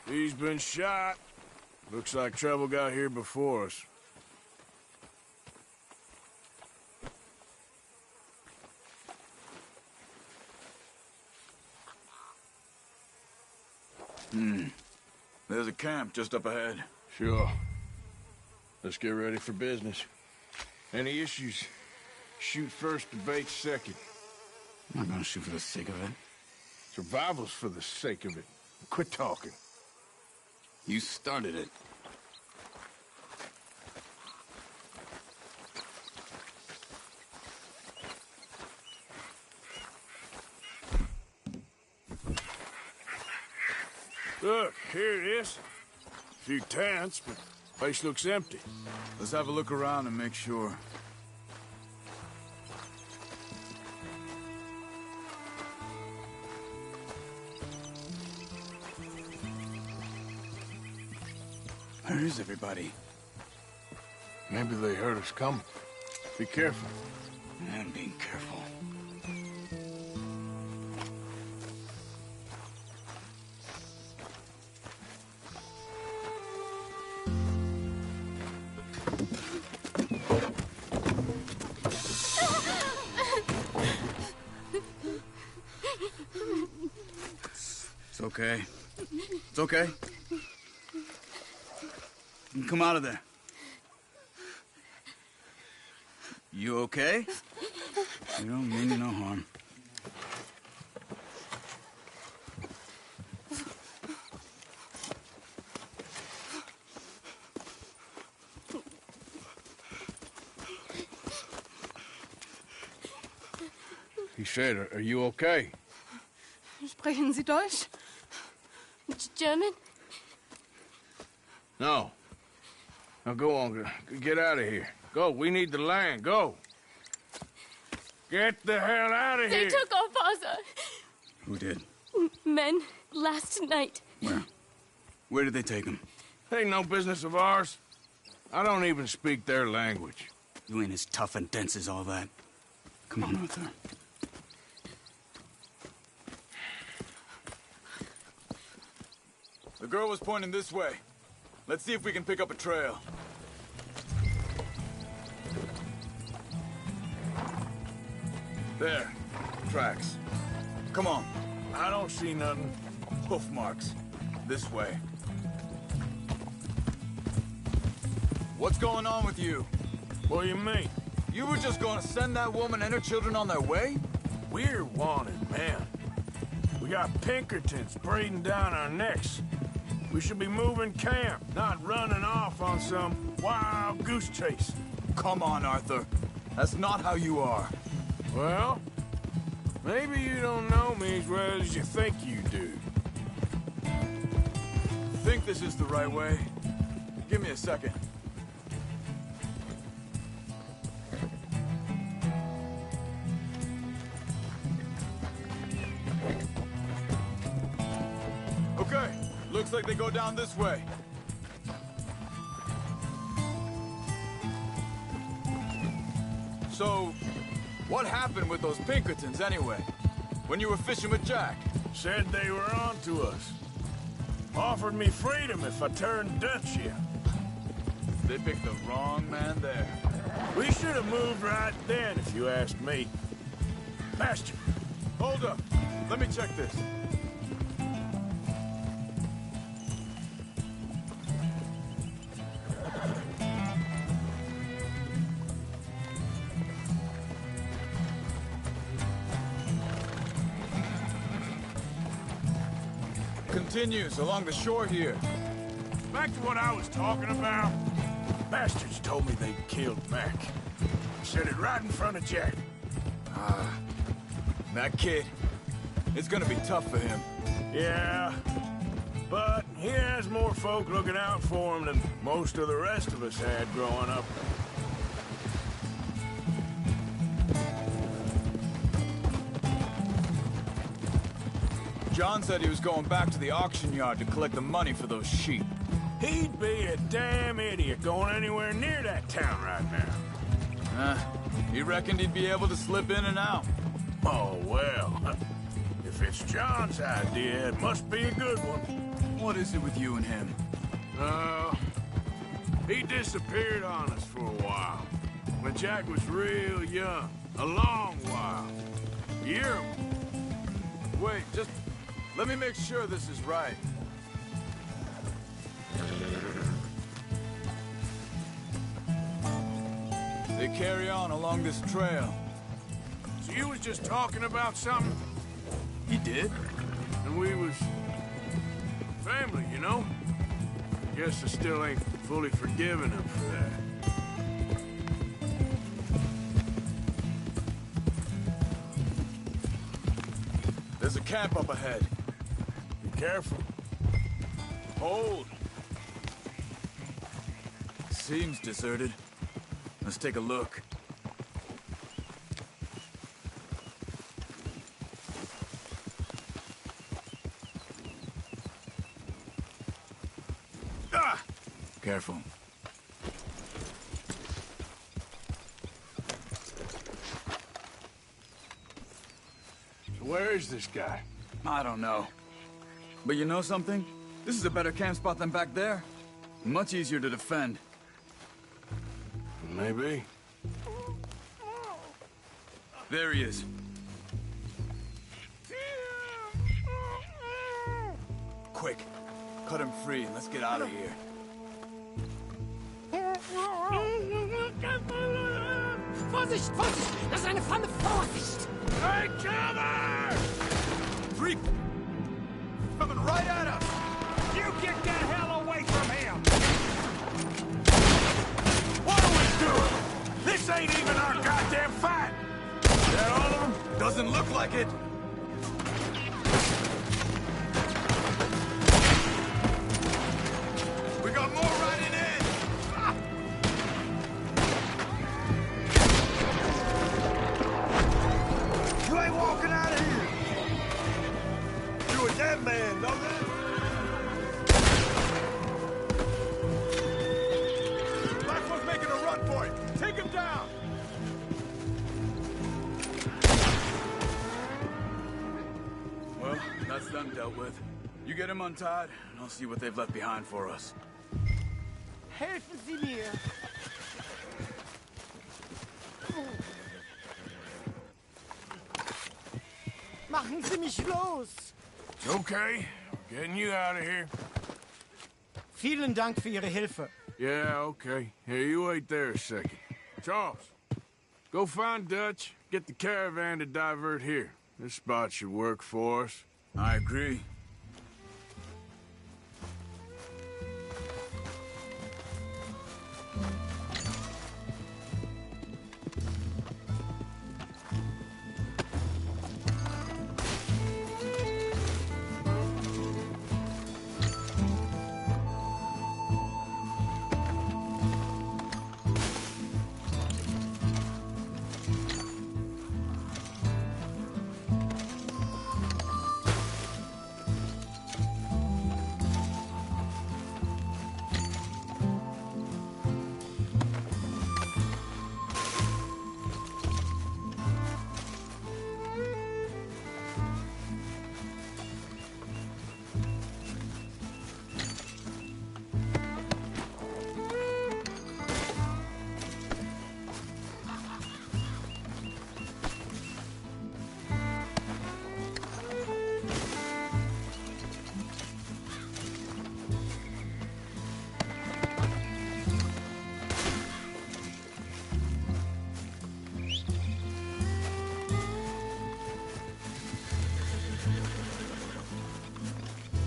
He's been shot. Looks like trouble got here before us. There's a camp just up ahead. Sure. Let's get ready for business. Any issues? Shoot first, debate second. I'm not gonna shoot for the sake of it. Survival's for the sake of it. Quit talking. You started it. Look, here it is. A few tents, but the place looks empty. Let's have a look around and make sure. Where is everybody? Maybe they heard us coming. Be careful. I'm being careful. It's okay. It's okay. You can come out of there. You okay? You don't mean you no harm. He said, are you okay? Sprechen Sie Deutsch? German? No. Now go on, get out of here. Go, we need the land, go. Get the hell out of They here. took our father. Who did? Men, last night. Where? Where did they take him? Ain't no business of ours. I don't even speak their language. You ain't as tough and dense as all that. Come on, Arthur. The girl was pointing this way. Let's see if we can pick up a trail. There. Tracks. Come on. I don't see nothing. Hoof marks. This way. What's going on with you? What do you mean? You were just gonna send that woman and her children on their way? We're wanted, man. We got Pinkertons breathing down our necks. We should be moving camp, not running off on some wild goose chase. Come on, Arthur. That's not how you are. Well, maybe you don't know me as well as you think you do. Think this is the right way? Give me a second. Okay, looks like they go down this way. So, what happened with those Pinkertons anyway? When you were fishing with Jack? Said they were on to us. Offered me freedom if I turned Dutch yet. They picked the wrong man there. We should have moved right then, if you asked me. Pastor. Hold up. Let me check this. Continues along the shore here. Back to what I was talking about. Bastards told me they'd killed Mac. Said it right in front of Jack. That kid, it's gonna be tough for him. Yeah, but he has more folk looking out for him than most of the rest of us had growing up. John said he was going back to the auction yard to collect the money for those sheep. He'd be a damn idiot going anywhere near that town right now. He reckoned he'd be able to slip in and out. Oh, well. If it's John's idea, it must be a good one. What is it with you and him? He disappeared on us for a while. When Jack was real young. A long while. Year. Wait, just let me make sure this is right. They carry on along this trail. So you was just talking about something? He did? And we was... family, you know? Guess I still ain't fully forgiven him for that. There's a camp up ahead. Be careful. Hold! Seems deserted. Let's take a look. Ah! Careful. So where is this guy? I don't know. But you know something? This is a better camp spot than back there. Much easier to defend. Maybe. There he is. Quick, cut him free and let's get out of here. Vorsicht, Vorsicht! Das ist eine Pfanne! Vorsicht! Hey, cover! Freak! Coming right at us! You get the hell away from him! What are we doing? This ain't even our goddamn fight! Is that all of them? Doesn't look like it! We got more riding in! You ain't walking out of here! You a dead man, know that? Black one's making a run for it! Take him down! Well, that's them dealt with. You get him untied, and I'll see what they've left behind for us. Helfen Sie mir! Machen Sie mich los! It's okay. We're getting you out of here. Vielen Dank für Ihre Hilfe. Yeah, okay. Here, you wait there a second. Charles, go find Dutch. Get the caravan to divert here. This spot should work for us. I agree.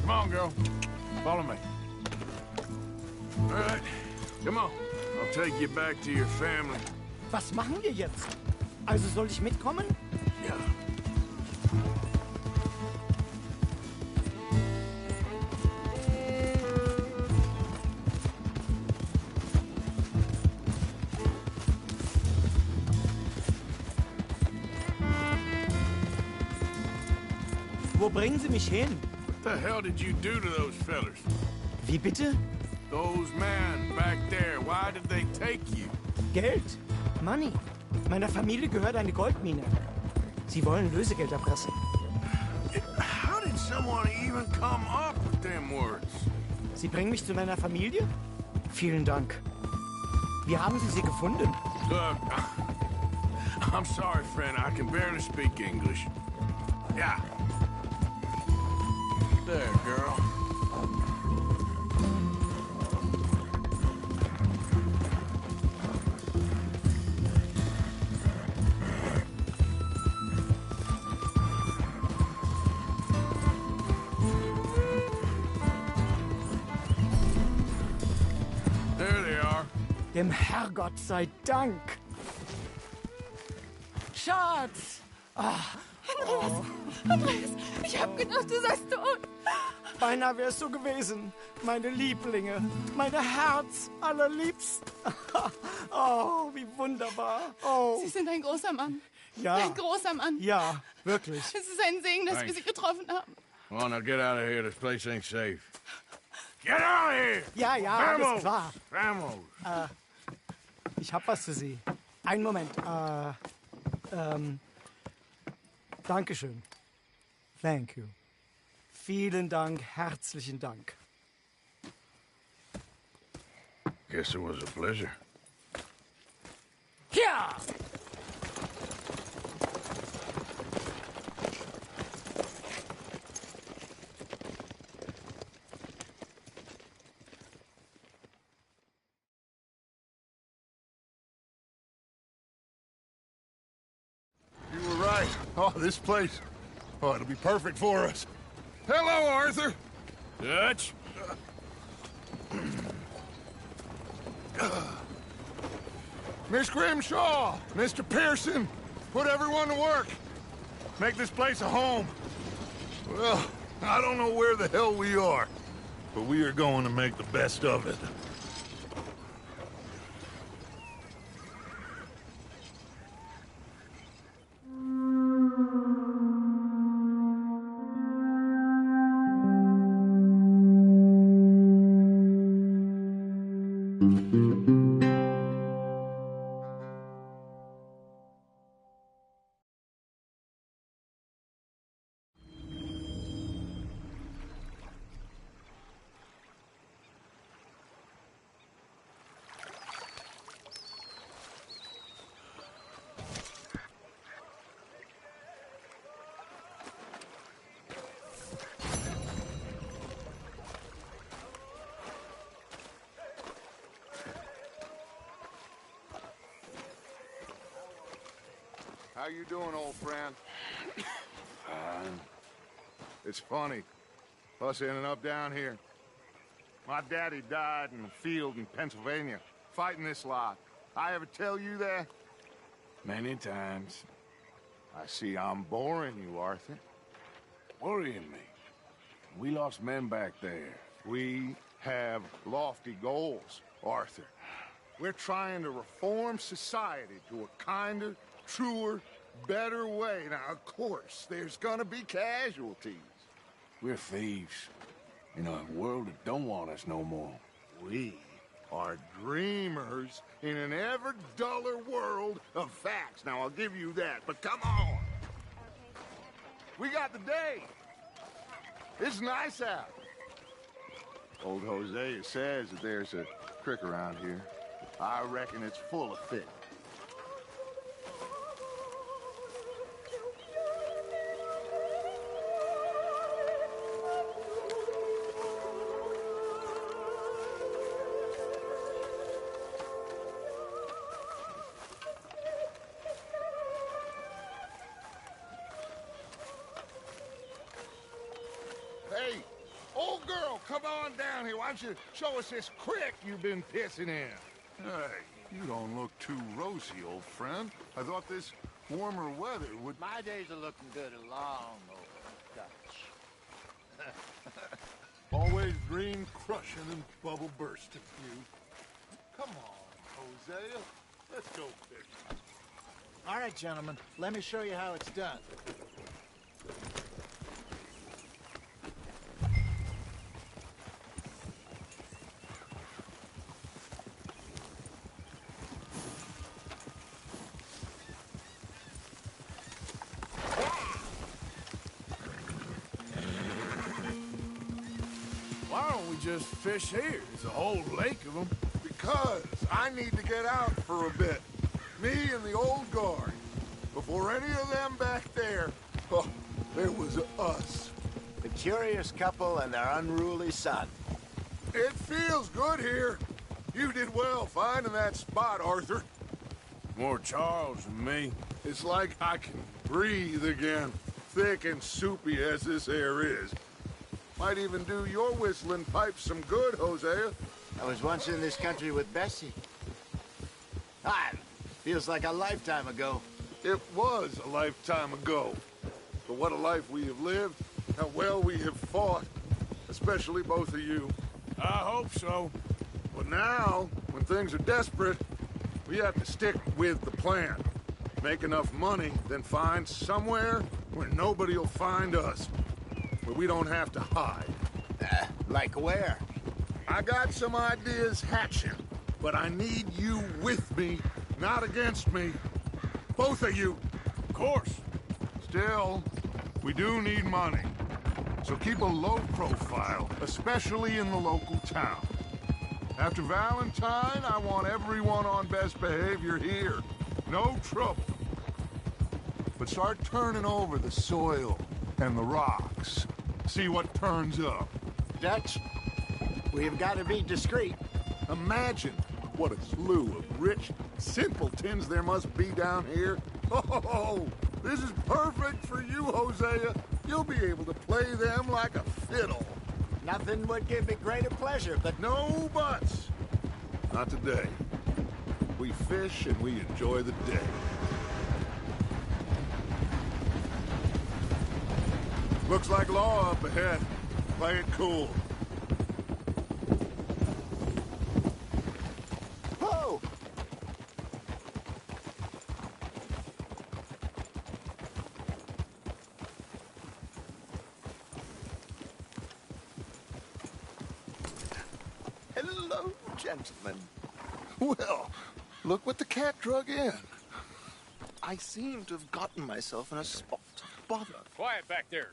Come on, girl. Follow me. All right. Come on. I'll take you back to your family. Was machen wir jetzt? Also soll ich mitkommen? Yeah. Wo bringen Sie mich hin? What the hell did you do to those fellers? Wie bitte? Those men back there, why did they take you? Geld. Money. Meiner Familie gehört eine Goldmine. Sie wollen Lösegeld erpressen. How did someone even come up with them words? Sie bringen mich zu meiner Familie? Vielen Dank. Wie haben Sie sie gefunden? Look, I'm sorry, friend. I can barely speak English. Yeah. There, girl. There they are. Dem Herrgott sei Dank. Schatz! Andreas, ich hab gedacht, du seist tot. Beinahe wär's so gewesen. Meine Lieblinge, meine Herz allerliebst. Oh, wie wunderbar. Oh, Sie sind ein großer Mann. ja. Ein großer Mann. Ja, wirklich. Es ist ein Segen, dass wir Thanks. Sie getroffen haben. Come on, now get out of here. This place ain't safe. Get out of here! Ja, ja, alles klar. Vamos! Ich hab was für Sie. Einen Moment. Dankeschön. Thank you. Vielen Dank, herzlichen Dank. Guess it was a pleasure. Ja! You were right. Oh, this place. Oh, it'll be perfect for us. Hello, Arthur. Dutch? Miss Grimshaw, Mr. Pearson, put everyone to work. Make this place a home. Well, I don't know where the hell we are, but we are going to make the best of it. How you doing, old friend? Fine. It's funny, us ending up down here. My daddy died in the field in Pennsylvania, fighting this lot. I ever tell you that? Many times. I see I'm boring you, Arthur. Worrying me. We lost men back there. We have lofty goals, Arthur. We're trying to reform society to a kinder, truer, better way. Now, of course, there's gonna be casualties. We're thieves. In a world that don't want us no more. We are dreamers in an ever duller world of facts. Now, I'll give you that, but come on. We got the day. It's nice out. Old Hosea says that there's a creek around here. I reckon it's full of fish. Hey, old girl, come on down here. Why don't you show us this creek you've been pissing in? Hey, you don't look too rosy, old friend. I thought this warmer weather would... My days are looking good along over Dutch. Always dream crushing and bubble bursting, you. Come on, Hosea. Let's go fishing. All right, gentlemen, let me show you how it's done. just fish here? There's a whole lake of them. Because I need to get out for a bit. Me and the old guard. Before any of them back there, oh, there was us. The curious couple and their unruly son. It feels good here. You did well finding that spot, Arthur. More Charles than me. It's like I can breathe again, thick and soupy as this air is. Might even do your whistling pipes some good, Hosea. I was once in this country with Bessie. Feels like a lifetime ago. It was a lifetime ago. But what a life we have lived, how well we have fought, especially both of you. I hope so. But now, when things are desperate, we have to stick with the plan. Make enough money, then find somewhere where nobody will find us. Where we don't have to hide. Like where? I got some ideas hatching, but I need you with me, not against me. Both of you. Of course. Still, we do need money. So keep a low profile, especially in the local town. After Valentine, I want everyone on best behavior here. No trouble. But start turning over the soil and the rocks. See what turns up. Dutch, we've got to be discreet. Imagine what a slew of rich simpletons there must be down here. Oh, this is perfect for you, Hosea. You'll be able to play them like a fiddle. Nothing would give me greater pleasure, but No buts. Not today. We fish and we enjoy the day. Looks like law up ahead. Play it cool. Whoa! Hello, gentlemen. Well, look what the cat drug in. I seem to have gotten myself in a spot of bother. Quiet back there.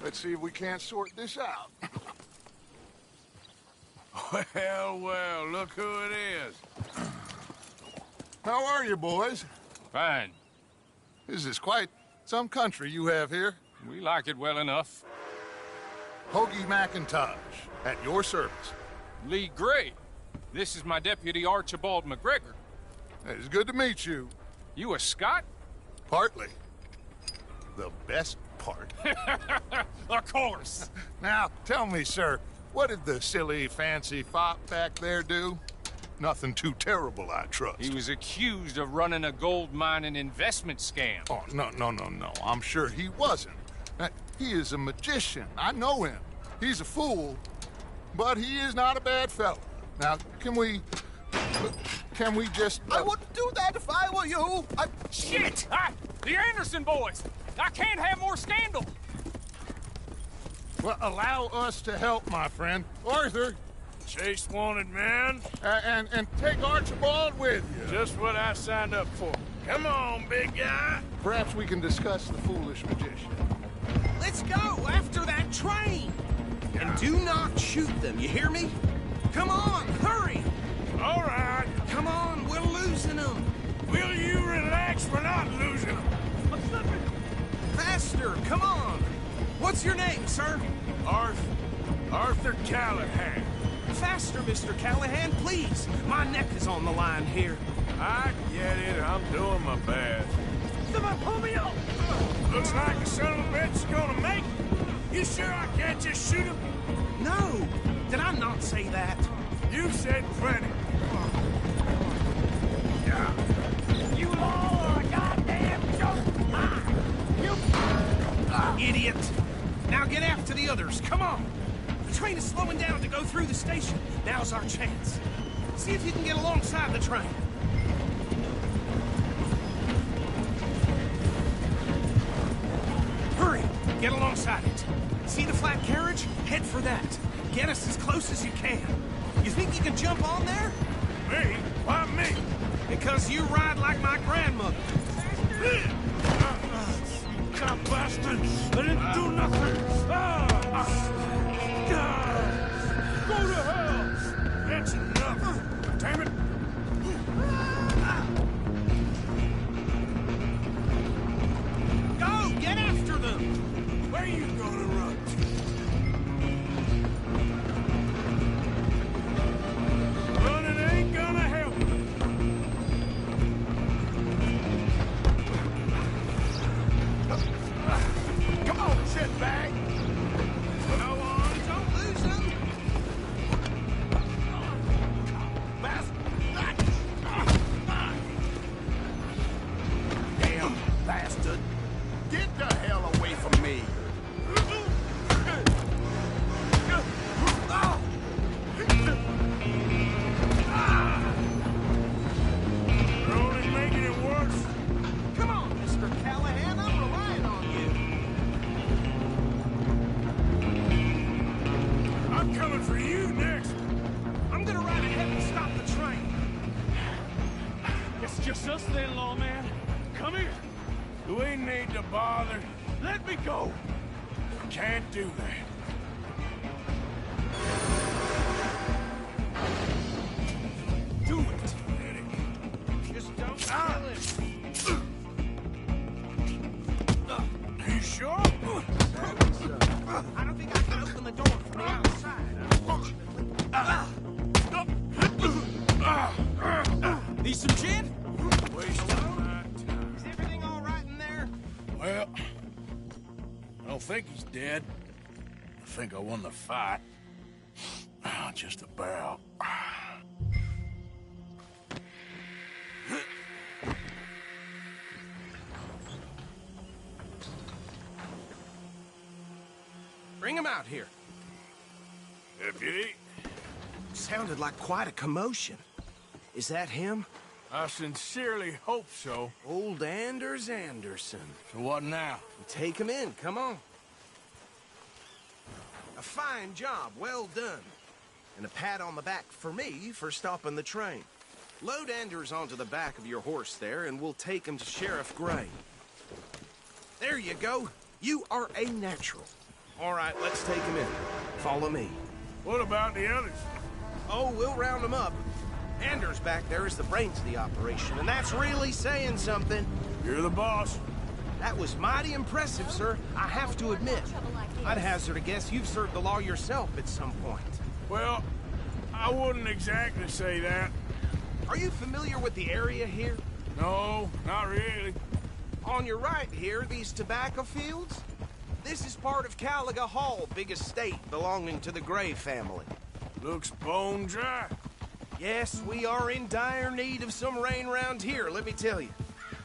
Let's see if we can't sort this out. Well, look who it is. How are you, boys? Fine. This is quite some country you have here. We like it well enough. Hoagie McIntosh, at your service. Lee Gray. This is my deputy, Archibald McGregor. It's good to meet you. You a Scot? Partly. The best part. Of course. Now, tell me, sir, what did the silly, fancy fop back there do? Nothing too terrible, I trust. He was accused of running a gold mining investment scam. Oh, no. I'm sure he wasn't. He is a magician. I know him. He's a fool, but he is not a bad fellow. Now, can we just... I wouldn't do that if I were you. Shit! The Anderson boys! I can't have more scandal! Well, allow us to help, my friend. Arthur, Chase wanted man. and take Archibald with you. Just what I signed up for. Come on, big guy. Perhaps we can discuss the foolish magician. Let's go after that train! And do not shoot them, you hear me? Come on, hurry! All right. Come on, we're losing them! Will you relax? We're not losing them. I'm slipping! Faster, come on! What's your name, sir? Arthur Callahan. Faster, Mr. Callahan, please! My neck is on the line here. I get it. I'm doing my best. Somebody pull me up! Looks like a son of a bitch is gonna make it. You sure I can't just shoot him? No! Did I not say that? You said plenty. Yeah. You all are a goddamn joke! You... Idiot! Now get after the others, come on! The train is slowing down to go through the station. Now's our chance. See if you can get alongside the train. Hurry! Get alongside it. See the flat carriage? Head for that. Get us as close as you can. You think you can jump on there? Me? Why me? Because you ride like my grandmother. God bastard! I didn't do nothing! Just then, lawman. Come here. Do we need to bother? Let me go. Can't do that. Do it. Just don't kill him. You sure? I don't think I can open the door from the outside. Need some gin? Wasting my time. Is everything all right in there? Well, I don't think he's dead. I think I won the fight. Just about. Bring him out here. Deputy, Sounded like quite a commotion. Is that him? I sincerely hope so. Old Anders Anderson. So what now? Take him in, come on. A fine job, well done. And a pat on the back for me for stopping the train. Load Anders onto the back of your horse there, and we'll take him to Sheriff Gray. There you go. You are a natural. All right, let's take him in. Follow me. What about the others? Oh, we'll round them up. Anders back there is the brains of the operation, and that's really saying something. You're the boss. That was mighty impressive, sir. I have to admit. I'd hazard a guess you've served the law yourself at some point. Well, I wouldn't exactly say that. Are you familiar with the area here? No, not really. On your right here, these tobacco fields? This is part of Caliga Hall, big estate belonging to the Gray family. Looks bone dry. Yes, we are in dire need of some rain round here, let me tell you.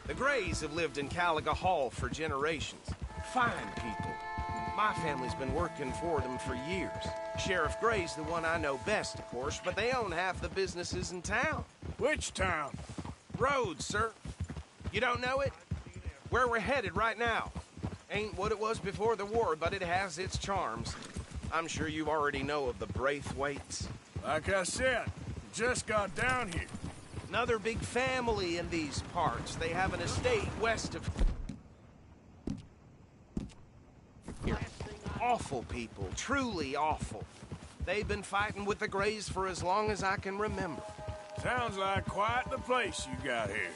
The Grays have lived in Caliga Hall for generations. Fine people. My family's been working for them for years. Sheriff Gray's the one I know best, of course, but they own half the businesses in town. Which town? Rhodes, sir. You don't know it? Where we're headed right now. Ain't what it was before the war, but it has its charms. I'm sure you already know of the Braithwaites. Like I said, just got down here. Another big family in these parts. They have an estate west of here. Awful people, truly awful. They've been fighting with the Grays for as long as I can remember. Sounds like quite the place you got here.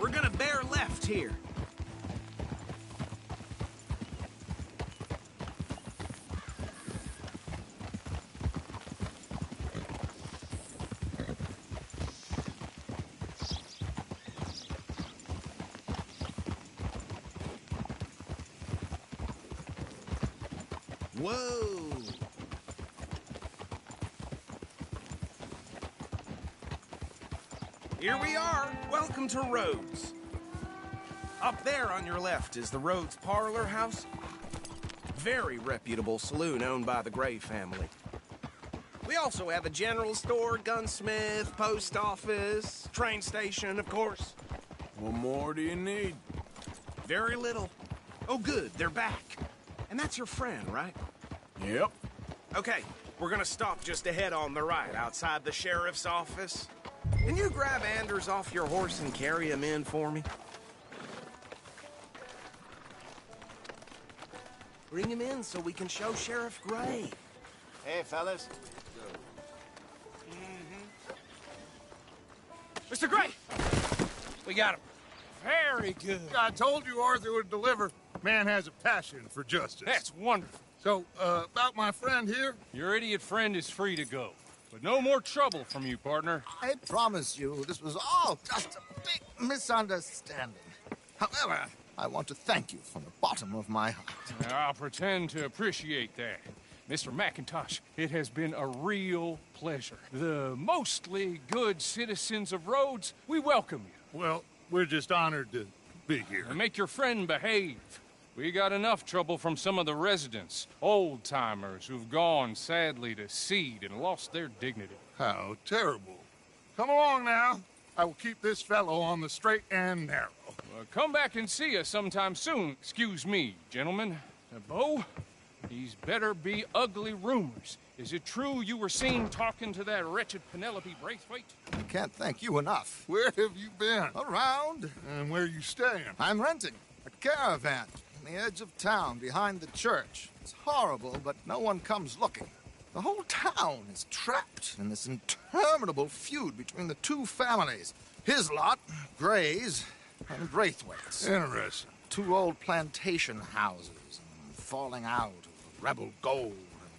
We're gonna bear left here. Whoa! Here we are. Welcome to Rhodes. Up there on your left is the Rhodes Parlor House. Very reputable saloon owned by the Gray family. We also have a general store, gunsmith, post office, train station, of course. What more do you need? Very little. Oh, good, they're back. And that's your friend, right? Yep. Okay, we're gonna stop just ahead on the right, outside the sheriff's office. Can you grab Anders off your horse and carry him in for me? Bring him in so we can show Sheriff Gray. Hey, fellas. Mr. Gray! We got him. Very good. I told you Arthur would deliver. Man has a passion for justice. That's wonderful. So, about my friend here? Your idiot friend is free to go. But no more trouble from you, partner. I promise you, this was all just a big misunderstanding. However, I want to thank you from the bottom of my heart. I'll pretend to appreciate that. Mr. McIntosh, it has been a real pleasure. The mostly good citizens of Rhodes, we welcome you. Well, we're just honored to be here. And make your friend behave. We got enough trouble from some of the residents, old-timers who've gone, sadly, to seed and lost their dignity. How terrible. Come along now. I will keep this fellow on the straight and narrow. Come back and see us sometime soon. Excuse me, gentlemen. Bo, These better be ugly rumors. Is it true you were seen talking to that wretched Penelope Braithwaite? I can't thank you enough. Where have you been? Around. And where you staying? I'm renting a caravan on the edge of town behind the church. It's horrible, but no one comes looking. The whole town is trapped in this interminable feud between the two families. His lot, Gray's, and Braithwaite's. Interesting. Two old plantation houses, and falling out over rebel gold,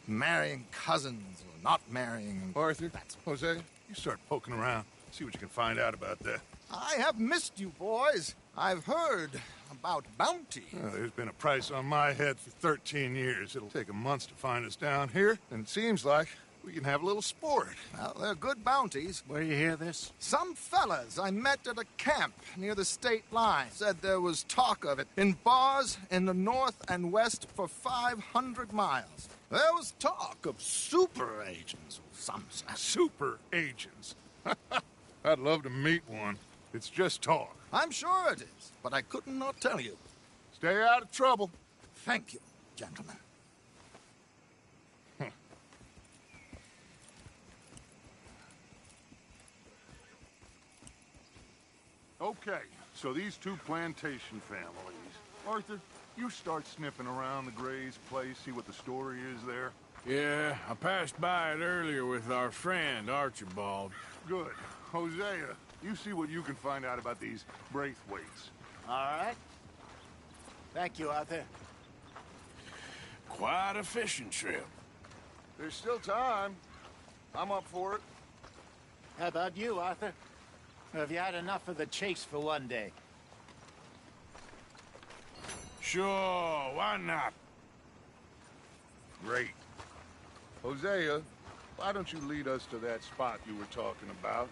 and marrying cousins or not marrying. Arthur, Jose, you start poking around. See what you can find out about that. I have missed you, boys. I've heard about bounty. There's been a price on my head for 13 years. It'll take 'em months to find us down here, and it seems like we can have a little sport. Well, they're good bounties. Where you hear this? Some fellas I met at a camp near the state line said there was talk of it in bars in the north and west for 500 miles. There was talk of super agents of some sort. Super agents. I'd love to meet one. It's just talk. I'm sure it is, but I couldn't not tell you. Stay out of trouble. Thank you, gentlemen. Okay, so these two plantation families. Arthur, you start sniffing around the Gray's place, see what the story is there. Yeah, I passed by it earlier with our friend, Archibald. Good. Hosea, you see what you can find out about these Braithwaites. All right. Thank you, Arthur. Quite a fishing trip. There's still time. I'm up for it. How about you, Arthur? Or have you had enough of the chase for one day? Sure, why not? Great. Hosea, why don't you lead us to that spot you were talking about?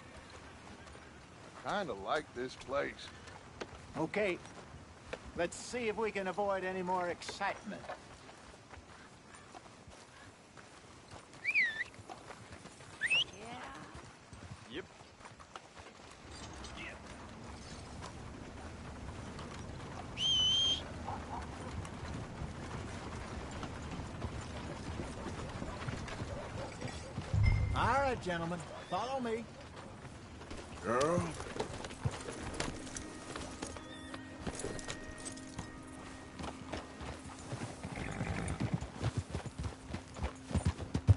I kinda like this place. Okay. Let's see if we can avoid any more excitement. Yep. All right, gentlemen. Follow me. Girl?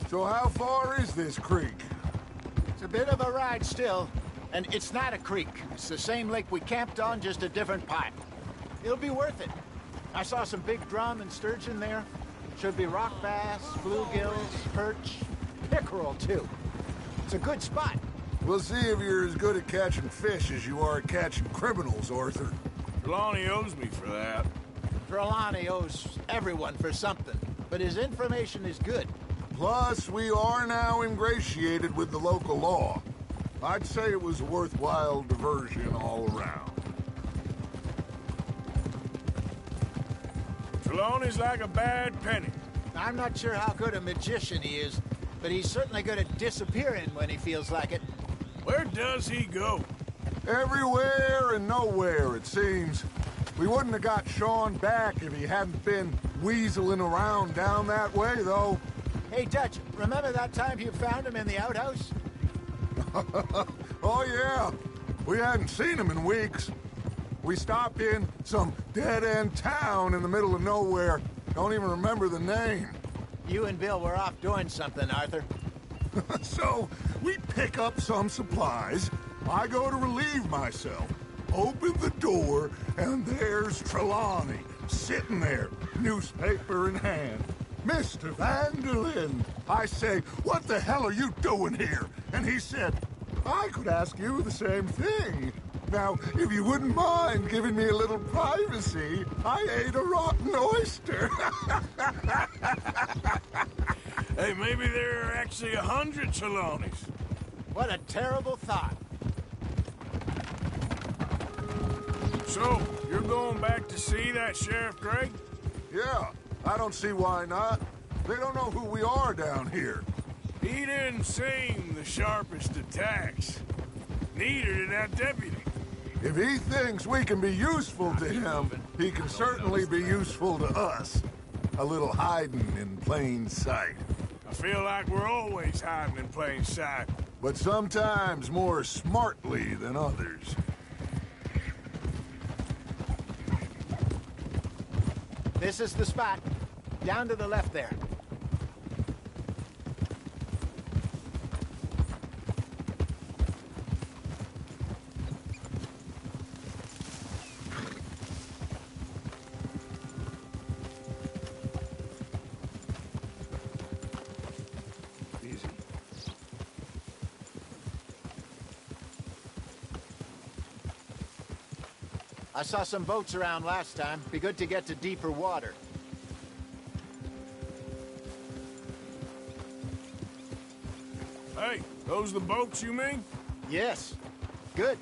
So how far is this creek? It's a bit of a ride still, and it's not a creek. It's the same lake we camped on, just a different part. It'll be worth it. I saw some big drum and sturgeon there. Should be rock bass, bluegills, perch, pickerel, too. It's a good spot. We'll see if you're as good at catching fish as you are at catching criminals, Arthur. Trelawney owes me for that. Trelawney owes everyone for something, but his information is good. Plus, we are now ingratiated with the local law. I'd say it was a worthwhile diversion all around. Trelawney's like a bad penny. I'm not sure how good a magician he is, but he's certainly good at disappearing when he feels like it. Where does he go? Everywhere and nowhere, it seems. We wouldn't have got Sean back if he hadn't been weaseling around down that way, though. Hey, Dutch, remember that time you found him in the outhouse? Oh, yeah. We hadn't seen him in weeks. We stopped in some dead-end town in the middle of nowhere. Don't even remember the name. You and Bill were off doing something, Arthur. So, we pick up some supplies. I go to relieve myself. Open the door, and there's Trelawney, sitting there, newspaper in hand. Mr. Vanderlyn. I say, what the hell are you doing here? And he said, I could ask you the same thing. Now, if you wouldn't mind giving me a little privacy, I ate a rotten oyster. Hey, maybe there are actually 100 Trelawneys. What a terrible thought. So, you're going back to see that Sheriff Gray? Yeah, I don't see why not. They don't know who we are down here. He didn't seem the sharpest attacks. Neither did that deputy. If he thinks we can be useful to him, he can certainly be useful to us. A little hiding in plain sight. I feel like we're always hiding in plain sight. But sometimes more smartly than others. This is the spot. Down to the left there. Easy. I saw some boats around last time. Be good to get to deeper water. Hey, those the boats you mean? Yes. Good.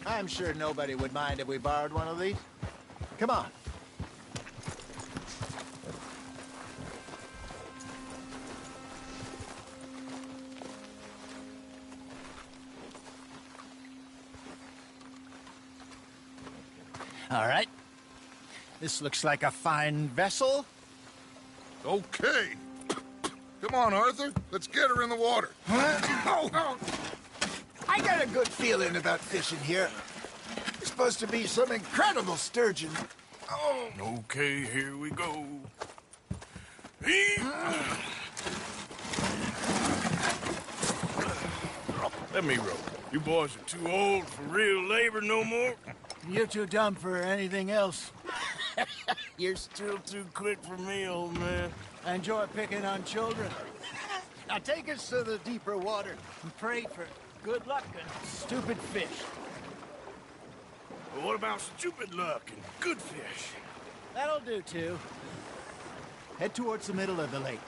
I'm sure nobody would mind if we borrowed one of these. Come on. All right. This looks like a fine vessel. Okay. Come on, Arthur. Let's get her in the water. Oh. I got a good feeling about fishing here. It's supposed to be some incredible sturgeon. Oh. Okay, here we go. Let me row. You boys are too old for real labor no more. You're too dumb for anything else. You're still too quick for me, old man. I enjoy picking on children. Now take us to the deeper water and pray for good luck and stupid fish. But what about stupid luck and good fish? That'll do, too. Head towards the middle of the lake.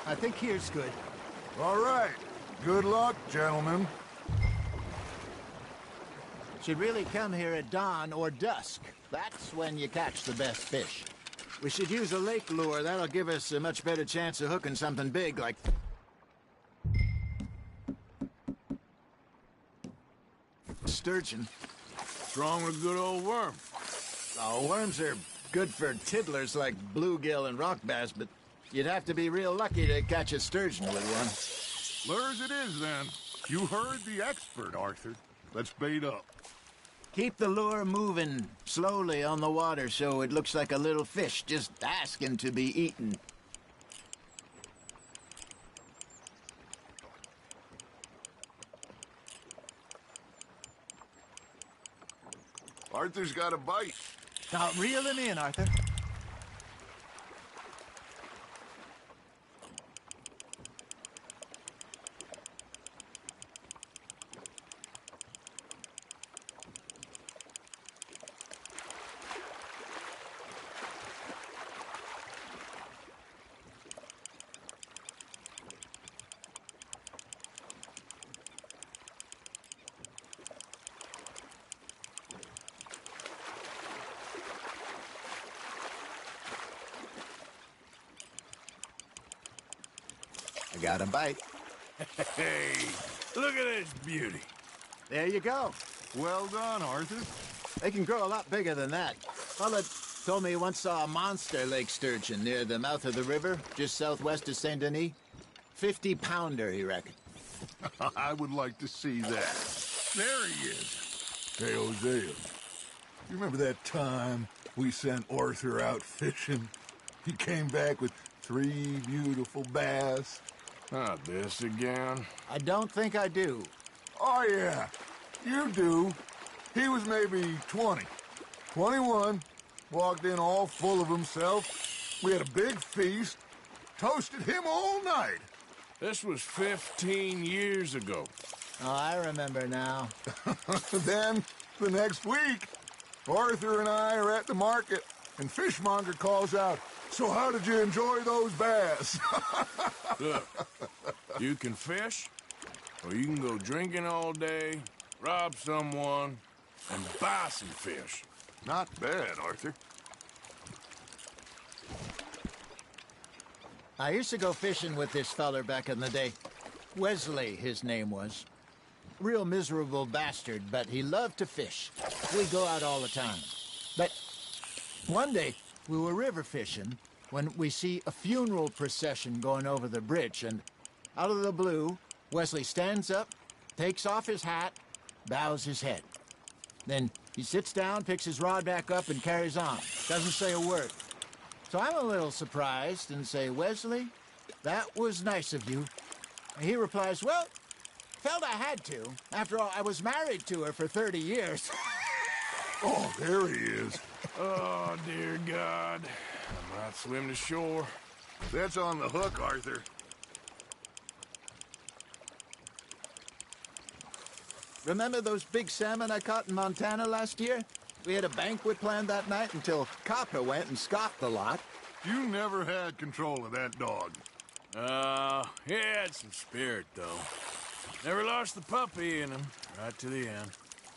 I think here's good. All right. Good luck, gentlemen. Should really come here at dawn or dusk. That's when you catch the best fish. We should use a lake lure. That'll give us a much better chance of hooking something big like... sturgeon. What's wrong with a good old worm? Oh, worms are good for tiddlers like bluegill and rock bass, but you'd have to be real lucky to catch a sturgeon with one. Lures it is, then. You heard the expert, Arthur. Let's bait up. Keep the lure moving slowly on the water so it looks like a little fish just asking to be eaten. Arthur's got a bite. Now reel him in, Arthur. I got a bite. Hey, look at this beauty. There you go. Well done, Arthur. They can grow a lot bigger than that. Fella told me he once saw a monster lake sturgeon near the mouth of the river, just southwest of Saint Denis. 50-pounder, he reckoned. I would like to see that. There he is. Hey, Hosea. You remember that time we sent Arthur out fishing? He came back with 3 beautiful bass. Not this again. I don't think I do. Oh, yeah. You do. He was maybe 20. 21. Walked in all full of himself. We had a big feast. Toasted him all night. This was 15 years ago. Oh, I remember now. Then, the next week, Arthur and I are at the market, and Fishmonger calls out, "So how did you enjoy those bass?" Look, you can fish, or you can go drinking all day, rob someone, and buy some fish. Not bad, Arthur. I used to go fishing with this feller back in the day. Wesley, his name was. Real miserable bastard, but he loved to fish. We'd go out all the time. But one day, we were river fishing when we see a funeral procession going over the bridge, and out of the blue, Wesley stands up, takes off his hat, bows his head. Then he sits down, picks his rod back up, and carries on. Doesn't say a word. So I'm a little surprised and say, "Wesley, that was nice of you." And he replies, "Well, felt I had to. After all, I was married to her for 30 years. Oh, there he is. Oh, dear God. I might swim to shore. That's on the hook, Arthur. Remember those big salmon I caught in Montana last year? We had a banquet planned that night until Copper went and scoffed the lot. You never had control of that dog. He had some spirit, though. Never lost the puppy in him, right to the end.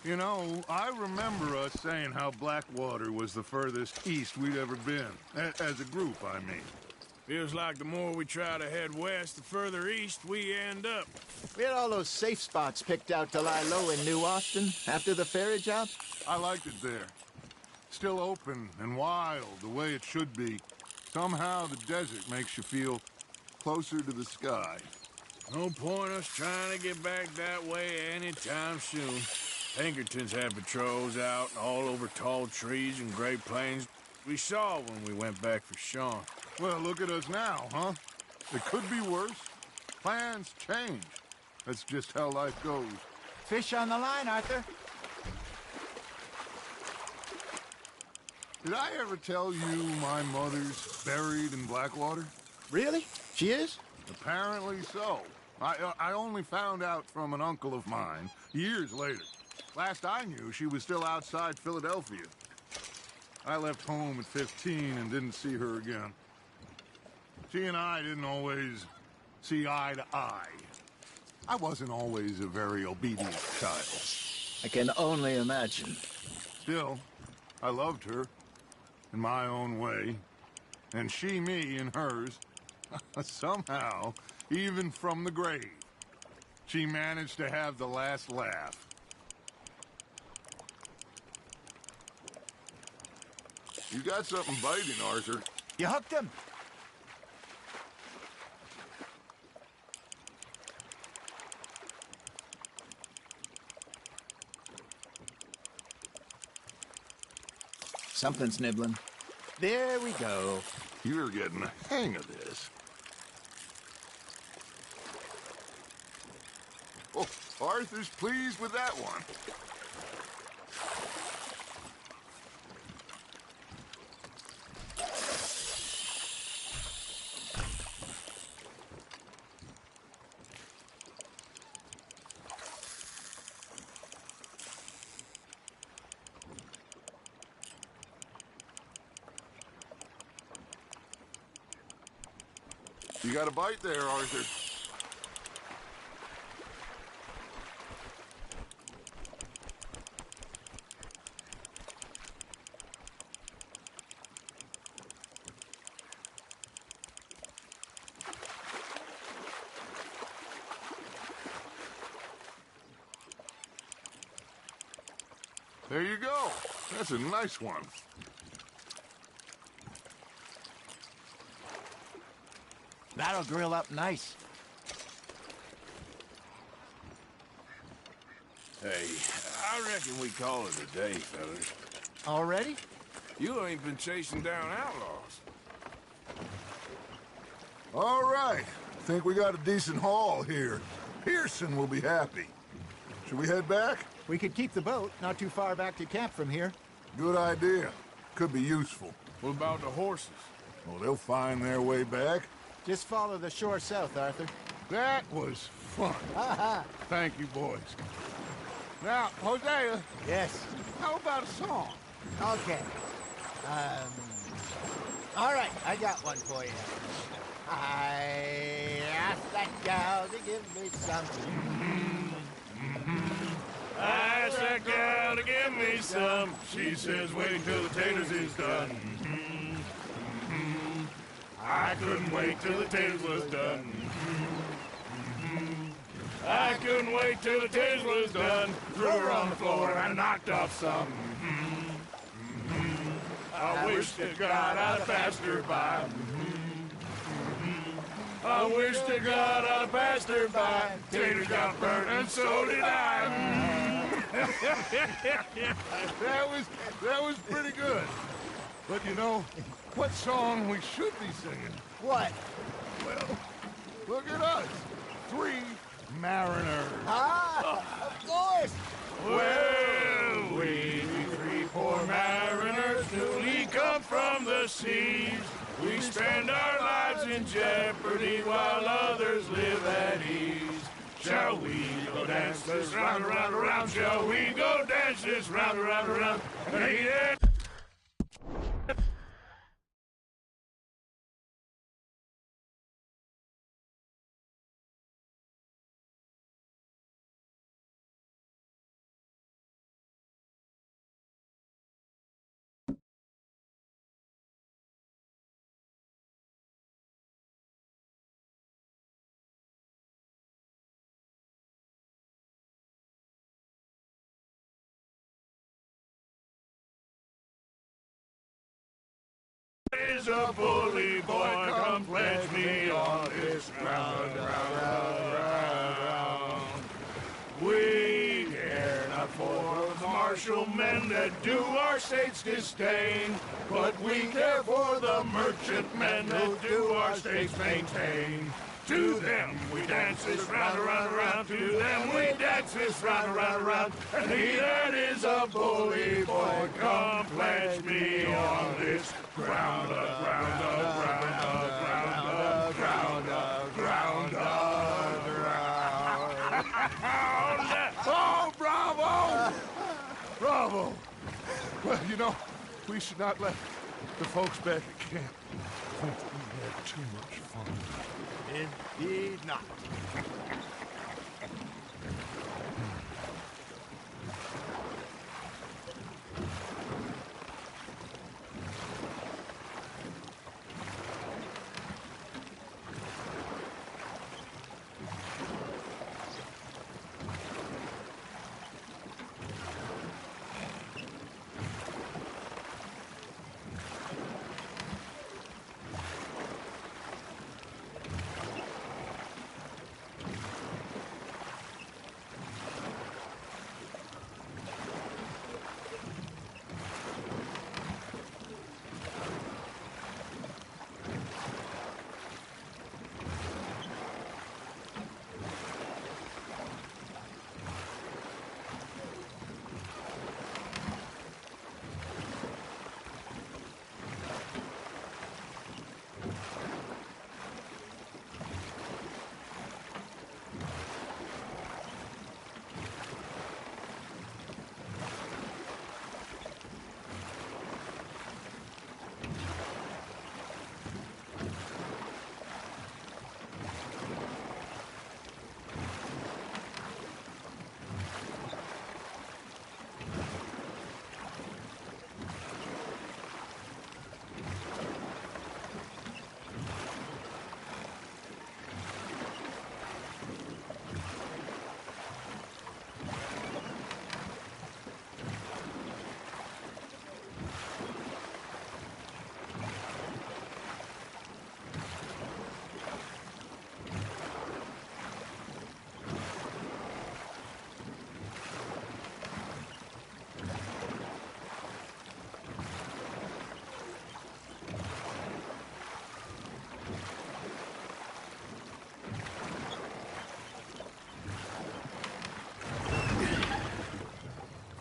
You know, I remember us saying how Blackwater was the furthest east we'd ever been. As a group, I mean. Feels like the more we try to head west, the further east we end up. We had all those safe spots picked out to lie low in New Austin after the ferry job. I liked it there. Still open and wild, the way it should be. Somehow the desert makes you feel closer to the sky. No point us trying to get back that way anytime soon. Pinkertons had patrols out all over tall trees and Great Plains. We saw when we went back for Sean. Well, look at us now, huh? It could be worse. Plans change. That's just how life goes. Fish on the line, Arthur. Did I ever tell you my mother's buried in Blackwater? Really? She is? Apparently so. I only found out from an uncle of mine years later. Last I knew, she was still outside Philadelphia. I left home at 15 and didn't see her again. She and I didn't always see eye to eye. I wasn't always a very obedient child. I can only imagine. Still, I loved her in my own way, and she me in hers. Somehow, even from the grave, she managed to have the last laugh. You got something biting, Arthur. You hooked him. Something's nibbling. There we go. You're getting the hang of this. Oh, Arthur's pleased with that one. You got a bite there, Arthur. There you go. That's a nice one. That'll grill up nice. Hey, I reckon we call it a day, fellas. Already? You ain't been chasing down outlaws. All right. Think we got a decent haul here. Pearson will be happy. Should we head back? We could keep the boat not too far back to camp from here. Good idea. Could be useful. What about the horses? Well, they'll find their way back. Just follow the shore south, Arthur. That was fun. Thank you, boys. Now, Hosea, Yes. how about a song? Okay. All right, I got one for you. I asked that gal to give me something. I asked that gal to give me some. She says, wait till the taters is done. I couldn't wait till the taters was done. I couldn't wait till the taters was done. Threw her on the floor and I knocked off some. I wish to God I'd have passed her by. I wish to God I'd have passed her by. Tater got burnt and so did I. That was pretty good. But you know, what song we should be singing? What? Well, look at us. 3 mariners. Ah, of course. Well, we 3 poor mariners newly come from the seas. We spend our lives in jeopardy while others live at ease. Shall we go dance this round, around, around? Shall we go dance this round, around, around? Hey, is a bully boy, come pledge me on this ground, ground. We care not for the martial men that do our state's disdain, but we care for the merchant men that do our state's maintain. To them we dance this round, around, around. To them we dance this round, around, around. And he that is a bully boy, come pledge me on this ground, ground, ground, ground, ground, ground, ground. Oh, bravo! Bravo! Well, you know, we should not let the folks back at camp think that we had too much fun. Indeed not.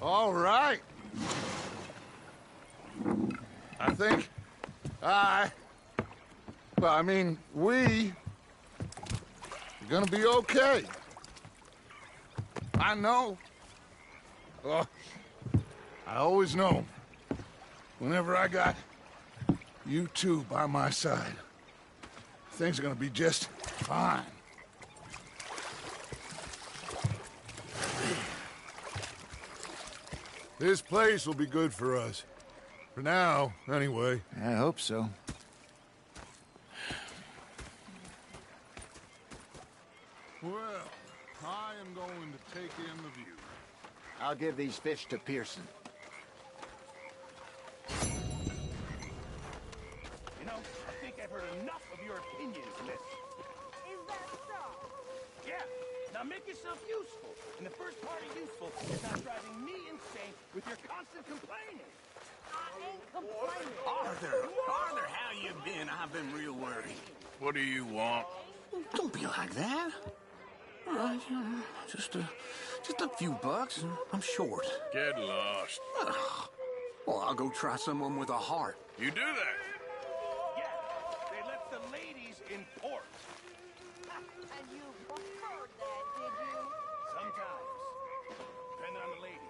All right. I think I Well, I mean, we're gonna be okay. I know. Oh, I always know. Whenever I got you two by my side, things are gonna be just fine. This place will be good for us. For now, anyway. I hope so. Well, I am going to take in the view. I'll give these fish to Pearson. You know, I think I've heard enough of your opinions, miss. Is that so? Yeah, now make yourself useful. And the first part of useful is not driving me insane with your constant complaining. I ain't complaining. Arthur, how you been? I've been real worried. What do you want? Don't be like that. All right, just a few bucks, and I'm short. Get lost. Well, I'll go try someone with a heart. You do that. Yeah, they left the ladies in port. And you preferred that, did you? Sometimes. Depending on the ladies.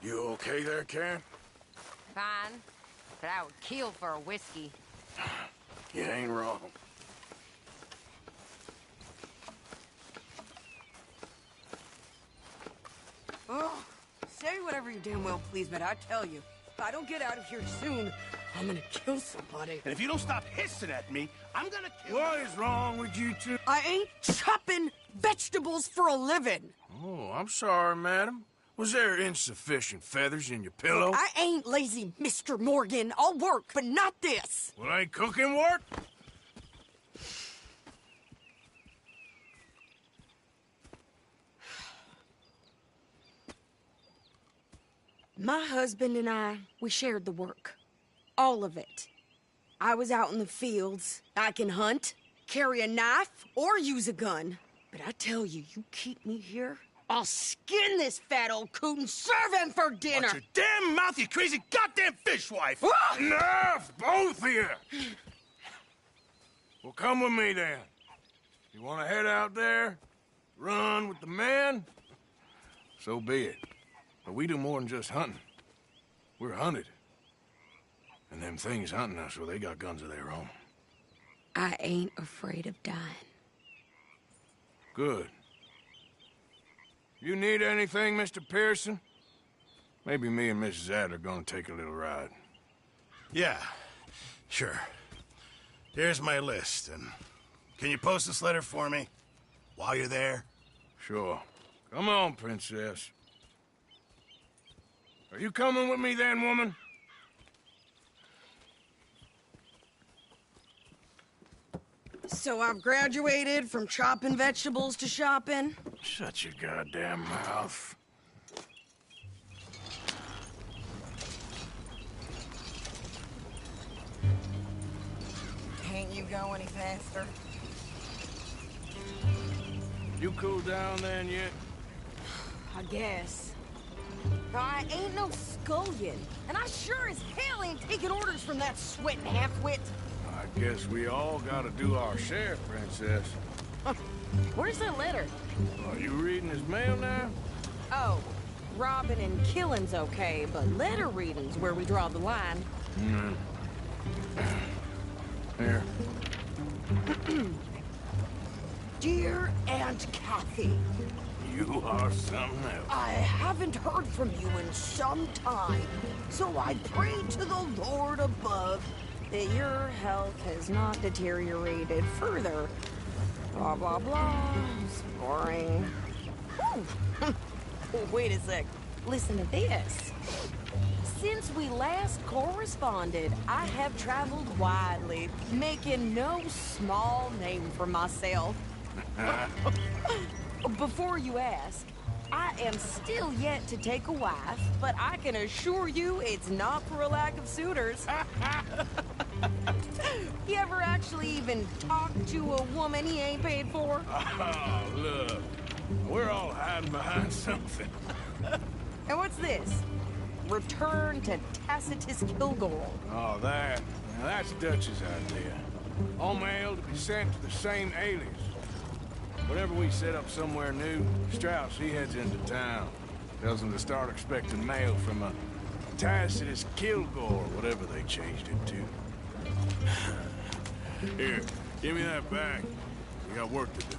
You okay there, Karen? Fine. But I would kill for a whiskey. You ain't wrong. Oh, say whatever you damn well please, but I tell you, if I don't get out of here soon, I'm gonna kill somebody. And if you don't stop hissing at me, I'm gonna kill you. What is wrong with you two? I ain't chopping vegetables for a living. Oh, I'm sorry, madam. Was there insufficient feathers in your pillow? I ain't lazy, Mr. Morgan. I'll work, but not this. Well, ain't cooking work? My husband and I, we shared the work. All of it. I was out in the fields. I can hunt, carry a knife, or use a gun. But I tell you, you keep me here, I'll skin this fat old coot and serve him for dinner. Watch your damn mouth, you crazy goddamn fishwife! Enough, both of you! Well, come with me, then. You want to head out there, run with the men? So be it. But we do more than just hunting. We're hunted. And them things hunting us, well, they got guns of their own. I ain't afraid of dying. Good. You need anything, Mr. Pearson? Maybe me and Mrs. Adler gonna take a little ride. Yeah, sure. Here's my list, and can you post this letter for me while you're there? Sure. Come on, Princess. Are you coming with me then, woman? So I've graduated from chopping vegetables to shopping? Shut your goddamn mouth. Can't you go any faster? You cool down then yet? I guess. I ain't no scullion, and I sure as hell ain't taking orders from that sweating half-wit. I guess we all gotta do our share, Princess. Where's that letter? Are you reading his mail now? Oh, robbing and killing's okay, but letter reading's where we draw the line. Here. Dear Aunt Kathy, You are something else. I haven't heard from you in some time, so I pray to the Lord above that your health has not deteriorated further. Blah, blah, blah. It's boring. Wait a sec. Listen to this. Since we last corresponded, I have traveled widely, making no small name for myself. Before you ask, I am still yet to take a wife, but I can assure you it's not for a lack of suitors. You ever actually even talk to a woman he ain't paid for? Oh, look. We're all hiding behind something. And what's this? Return to Tacitus Kilgore. Oh, that. Now, that's Dutch's idea. All mail to be sent to the same alias. Whenever we set up somewhere new, Strauss, he heads into town. Tells them to start expecting mail from a Tacitus Kilgore, whatever they changed it to. Here, give me that back. We got work to do.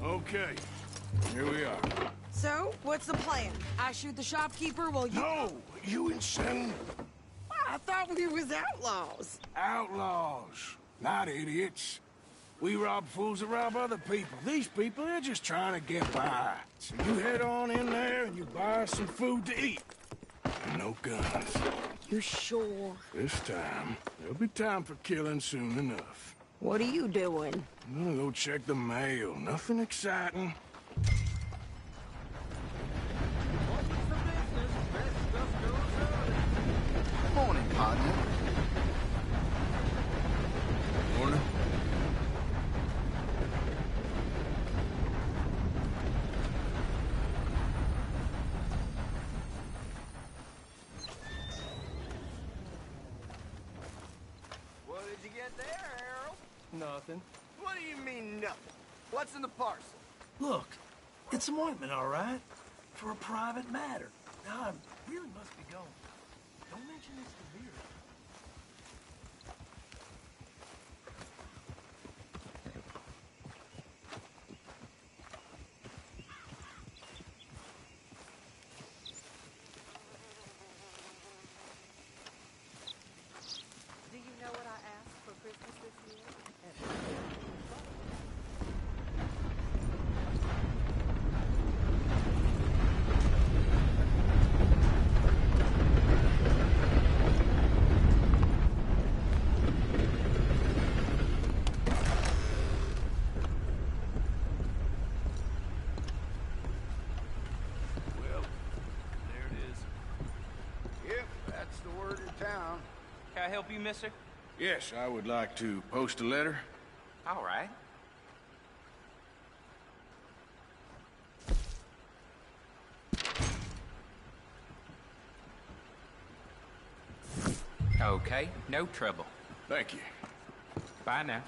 Okay, here we are. So, what's the plan? I shoot the shopkeeper while you... No! You insane? I thought we was outlaws. Outlaws. not idiots. We rob fools that rob other people. These people, they're just trying to get by. So you head on in there and you buy us some food to eat. And no guns. You sure? This time, there'll be time for killing soon enough. What are you doing? I'm gonna go check the mail. Nothing exciting. Morning, partner. Morning. What did you get there, Harold? Nothing. What do you mean, nothing? What's in the parcel? Look, it's some ointment, all right? For a private matter. Now, I really must be going. Don't mention this to Vera. Do you know what I asked for Christmas this year? Well, there it is. Yep, that's the word in town. Can I help you, mister? Yes, I would like to post a letter. All right. Okay, no trouble. Thank you. Bye now.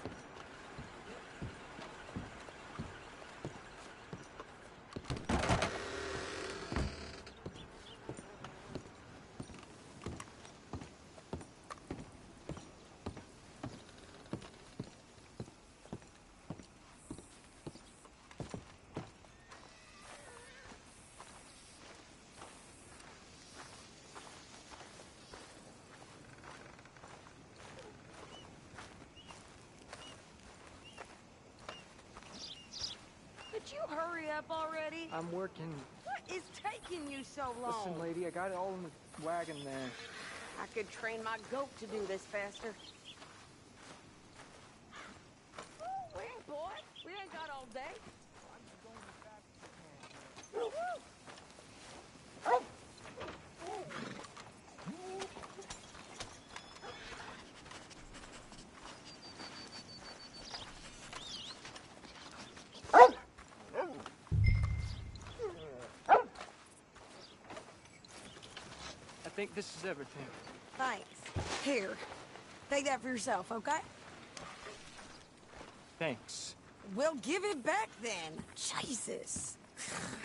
Could you hurry up already? I'm working. What is taking you so long? Listen, lady, I got it all in the wagon there. I could train my goat to do this faster. Wait, boy. We ain't got all day. I think this is everything. Thanks. Here. Take that for yourself, okay? Thanks. Well, give it back then. Jesus.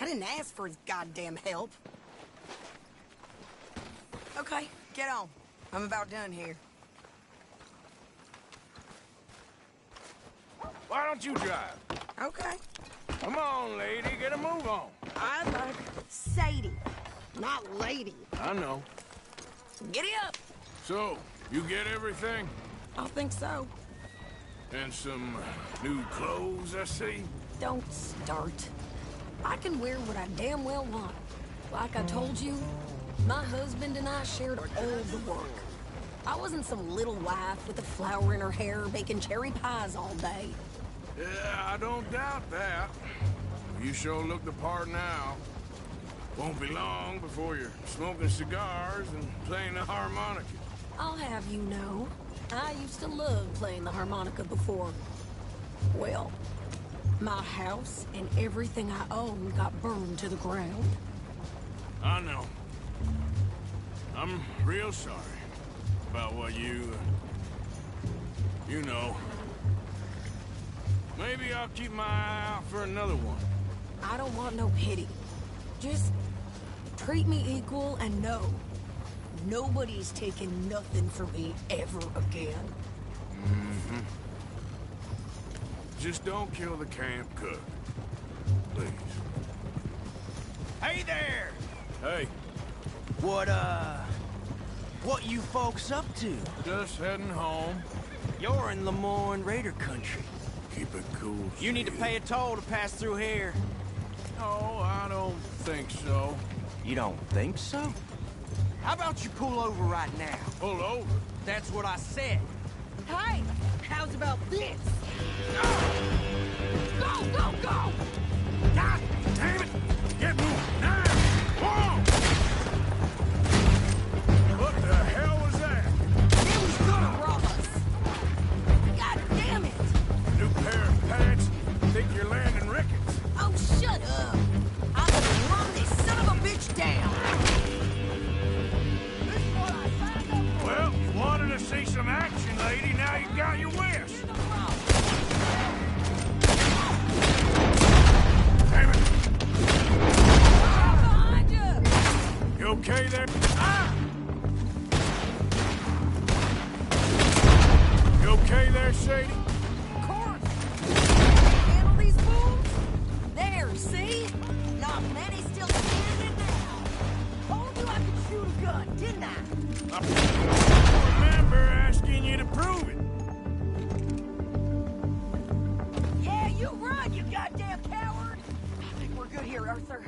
I didn't ask for his goddamn help. Okay, get on. I'm about done here. Why don't you drive? Okay. Come on, lady, get a move on. I like Sadie, not lady. I know. Giddy up. So, you get everything? I think so. And some new clothes, I see? Don't start. I can wear what I damn well want. Like I told you, my husband and I shared all the work. I wasn't some little wife with a flower in her hair baking cherry pies all day. Yeah, I don't doubt that. You sure look the part now. Won't be long before you're smoking cigars and playing the harmonica. I'll have you know, I used to love playing the harmonica before. Well, my house and everything I own got burned to the ground. I know. I'm real sorry about what you know. Maybe I'll keep my eye out for another one. I don't want no pity. Just treat me equal and know nobody's taking nothing from me ever again. Mm-hmm. Just don't kill the camp cook. Please. Hey there! Hey. What you folks up to? Just heading home. You're in Lemoyne Raider country. Keep it cool. You need to pay a toll to pass through here. No, I don't think so. You don't think so? How about you pull over right now? Pull over? That's what I said. Hey, how's about this? Go, go, go! God damn it! Get moving now! Whoa! What the hell was that? It was gonna rob us. God damn it! New pair of pants? Think you're landing Ricketts? Oh, shut up! I'm gonna run this son of a bitch down! This is what I signed up for! Well, you wanted to see some action, lady. Now you got your wish. Damn it! Behind you! You okay there? Ah! You okay there, Sadie? Of course! Handle these fools? There, see? Not many still standing now. Told you I could shoot a gun, didn't I? I remember asking you to prove it. Yeah, you run, you goddamn coward! I think we're good here, Arthur.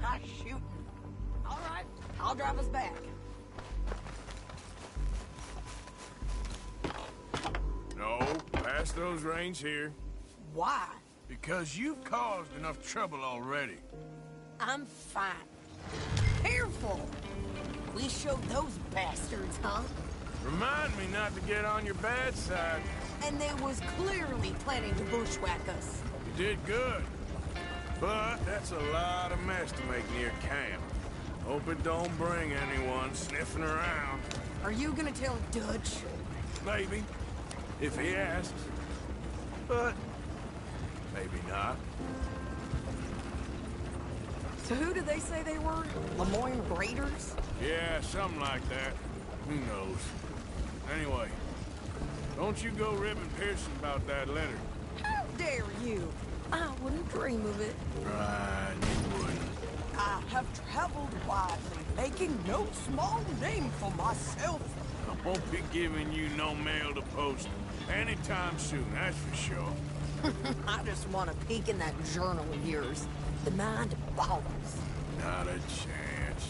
Ah, shoot. All right, I'll drive us back. No, pass those reins here. Why? Because you've caused enough trouble already. I'm fine. Careful! We showed those bastards, huh? Remind me not to get on your bad side. And they was clearly planning to bushwhack us. You did good. But that's a lot of mess to make near camp. Hope it don't bring anyone sniffing around. Are you gonna tell Dutch? Maybe, if he asks. But maybe not. So who did they say they were? Lemoyne Raiders? Yeah, something like that. Who knows? Anyway, don't you go ribbing Pearson about that letter. How dare you? I wouldn't dream of it. Right, you wouldn't. I have traveled widely, making no small name for myself. I won't be giving you no mail to post anytime soon, that's for sure. I just want to peek in that journal of yours. The mind boggles. Not a chance.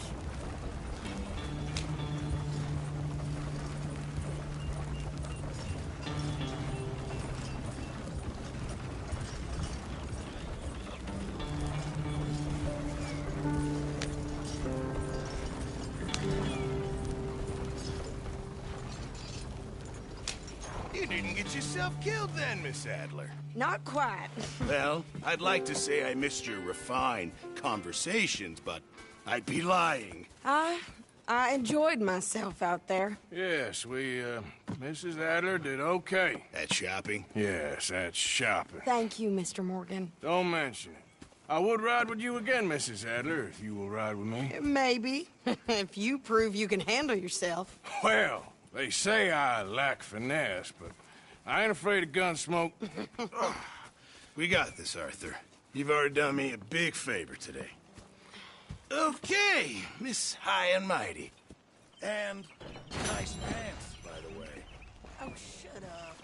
You didn't get yourself killed then, Miss Adler. Not quite. Well, I'd like to say I missed your refined conversations, but I'd be lying. I enjoyed myself out there. Yes, Mrs. Adler did okay. At shopping? Yes, that's shopping. Thank you, Mr. Morgan. Don't mention it. I would ride with you again, Mrs. Adler, if you will ride with me. Maybe. If you prove you can handle yourself. Well, they say I lack finesse, but I ain't afraid of gun smoke. We got this, Arthur. You've already done me a big favor today. Okay, Miss High and Mighty. And nice pants, by the way. Oh, shut up.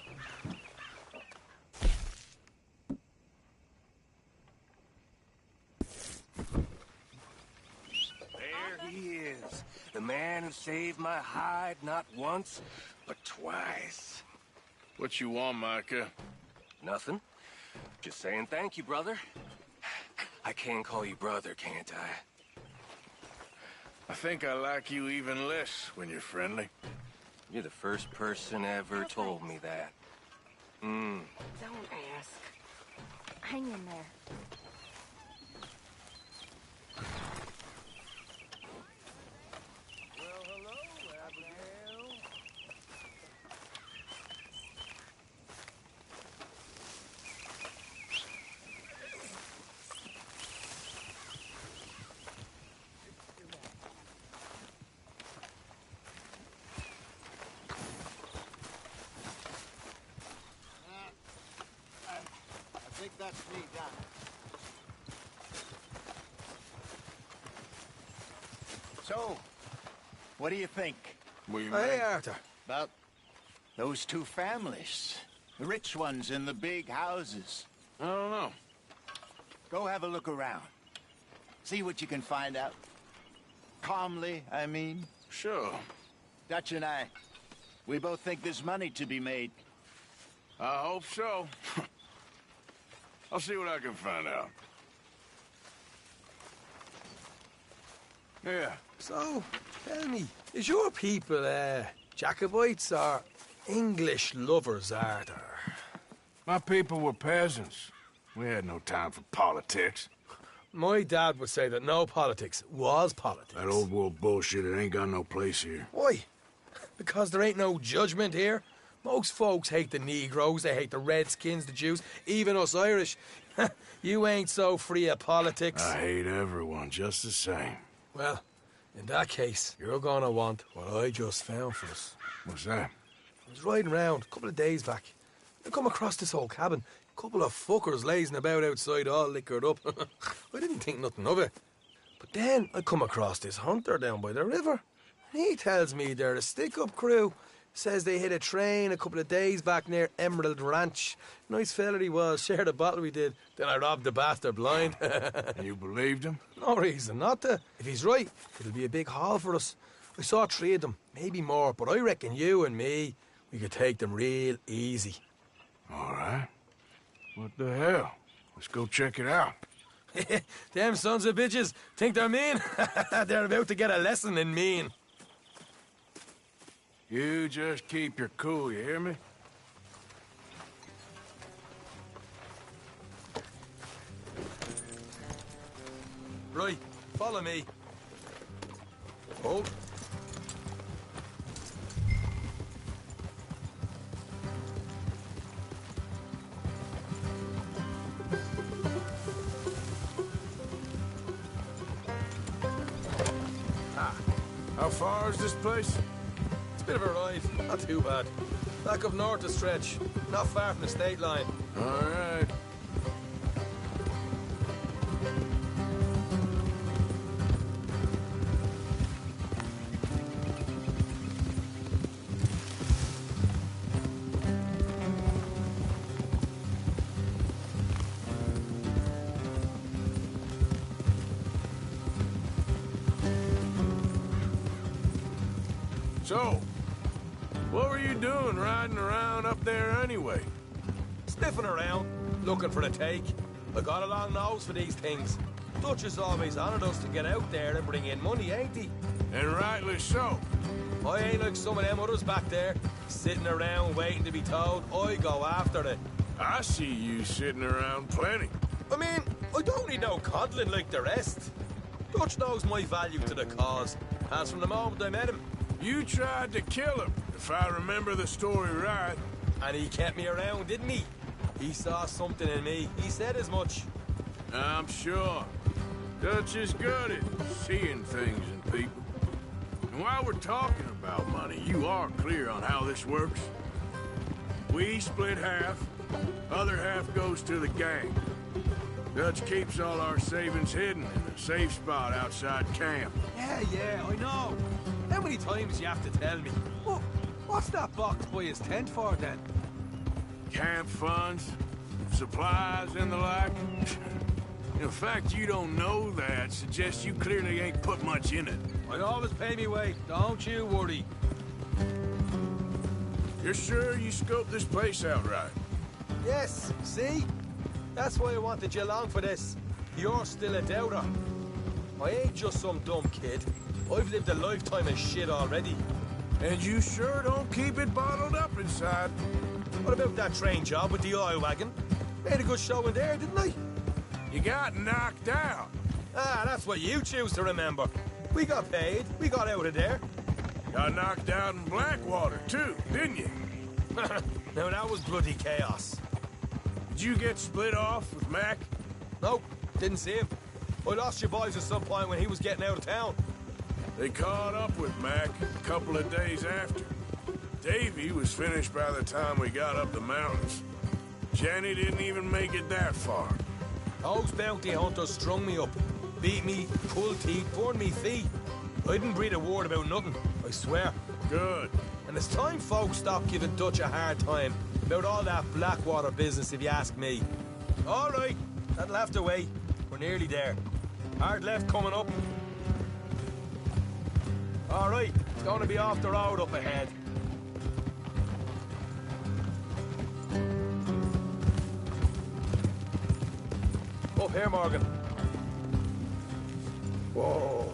There he is. The man who saved my hide not once, but twice. What you want, Micah? Nothing. Just saying thank you, brother. I can call you brother, can't I? I think I like you even less when you're friendly. You're the first person ever told me that. Don't ask. Hang in there. Well, hello, Abigail. I think that's me done. So, what do you think? Hey, Arthur. About those two families. The rich ones in the big houses. I don't know. Go have a look around. See what you can find out. Calmly, I mean. Sure. Dutch and I, we both think there's money to be made. I hope so. I'll see what I can find out. Yeah. So, tell me, is your people, Jacobites or English lovers, Arthur? My people were peasants. We had no time for politics. My dad would say that no politics was politics. That old world bullshit, it ain't got no place here. Why? Because there ain't no judgment here. Most folks hate the Negroes, they hate the Redskins, the Jews, even us Irish. You ain't so free of politics. I hate everyone just the same. Well, in that case, you're gonna want what I just found for us. What's that? I was riding around a couple of days back. I come across this old cabin. A couple of fuckers lazing about outside all liquored up. I didn't think nothing of it. But then I come across this hunter down by the river. And he tells me they're a stick-up crew. Says they hit a train a couple of days back near Emerald Ranch. Nice fella he was, shared a bottle we did. Then I robbed the bastard blind. You believed him? No reason not to. If he's right, it'll be a big haul for us. I saw 3 of them, maybe more, but I reckon you and me, we could take them real easy. All right. What the hell? Let's go check it out. Them sons of bitches think they're mean. They're about to get a lesson in mean. You just keep your cool, you hear me? Right, follow me. Oh. How far is this place? It's a bit of a ride, not too bad. Back up north a stretch, not far from the state line. All right. So, what were you doing riding around up there anyway? Sniffing around, looking for a take. I got a long nose for these things. Dutch is always honoured us to get out there and bring in money, ain't he? And rightly so. I ain't like some of them others back there, sitting around waiting to be told. I go after it. I see you sitting around plenty. I mean, I don't need no coddling like the rest. Dutch knows my value to the cause, as from the moment I met him. You tried to kill him, if I remember the story right. And he kept me around, didn't he? He saw something in me. He said as much. I'm sure. Dutch is good at seeing things in people. And while we're talking about money, you are clear on how this works? We split half, other half goes to the gang. Dutch keeps all our savings hidden in a safe spot outside camp. Yeah, I know. How many times you have to tell me? What's that box by his tent for, then? Camp funds, supplies, and the like. The fact you don't know that suggests you clearly ain't put much in it. I always pay me way, don't you worry. You're sure you scoped this place out right? Yes, see? That's why I wanted you along for this. You're still a doubter. I ain't just some dumb kid. I've lived a lifetime of shit already. And you sure don't keep it bottled up inside. What about that train job with the oil wagon? Made a good show in there, didn't I? You got knocked out. Ah, that's what you choose to remember. We got paid. We got out of there. Got knocked out in Blackwater, too, didn't you? Now, that was bloody chaos. Did you get split off with Mac? Nope, didn't see him. I lost your boys at some point when he was getting out of town. They caught up with Mac a couple of days after. Davy was finished by the time we got up the mountains. Jenny didn't even make it that far. Those bounty hunters strung me up, beat me, pulled teeth, burned me feet. I didn't breathe a word about nothing, I swear. Good. And it's time folks stop giving Dutch a hard time about all that Blackwater business, if you ask me. All right, that'll have to wait. We're nearly there. Hard left coming up. All right, it's going to be off the road up ahead. Up here, Morgan. Whoa.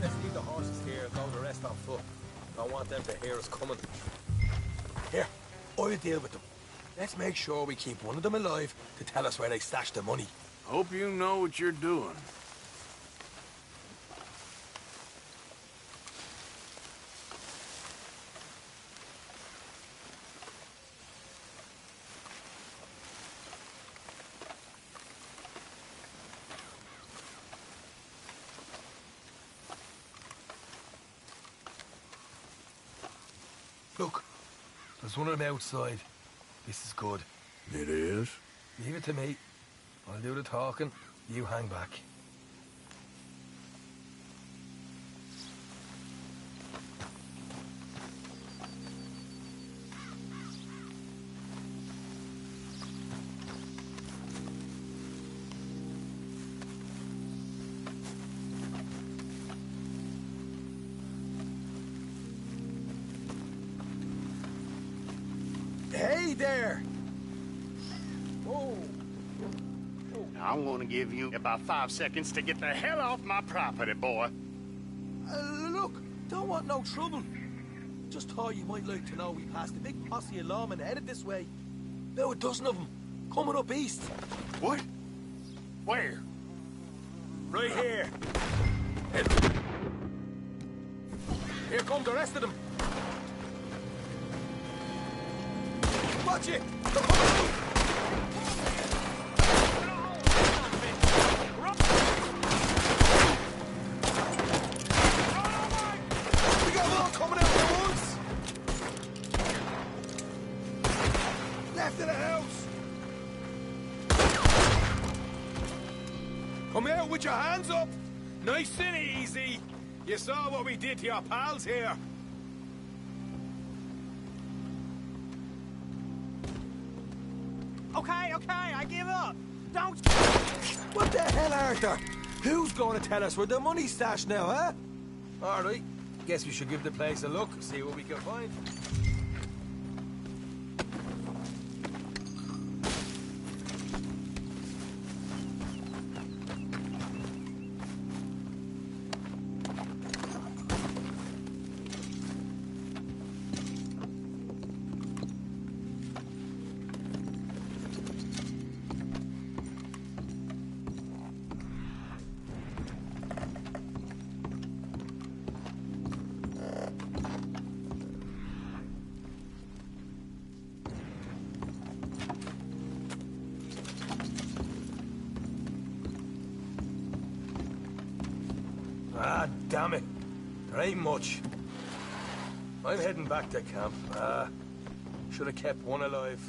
Let's leave the horses here and go the rest on foot. Don't want them to hear us coming. Here, I'll deal with them. Let's make sure we keep one of them alive to tell us where they stashed the money. Hope you know what you're doing. Look, there's one of them outside. This is good. It is? Leave it to me. I'll do the talking. You hang back. there! Oh. I'm gonna give you about 5 seconds to get the hell off my property, boy. Look, don't want no trouble. Just thought you might like to know we passed a big posse of lawmen headed this way. About a dozen of them, coming up east. What? Where? Right here. Here come the rest of them. Watch it! They're coming! We got them all coming out at once! Left of the house! Come out with your hands up! Nice and easy! You saw what we did to your pals here. Okay, I give up. Don't... What the hell, Arthur? Who's going to tell us where the money's stashed now, huh? All right. Guess we should give the place a look, see what we can find. Ah, damn it. There ain't much. I'm heading back to camp. Should have kept one alive.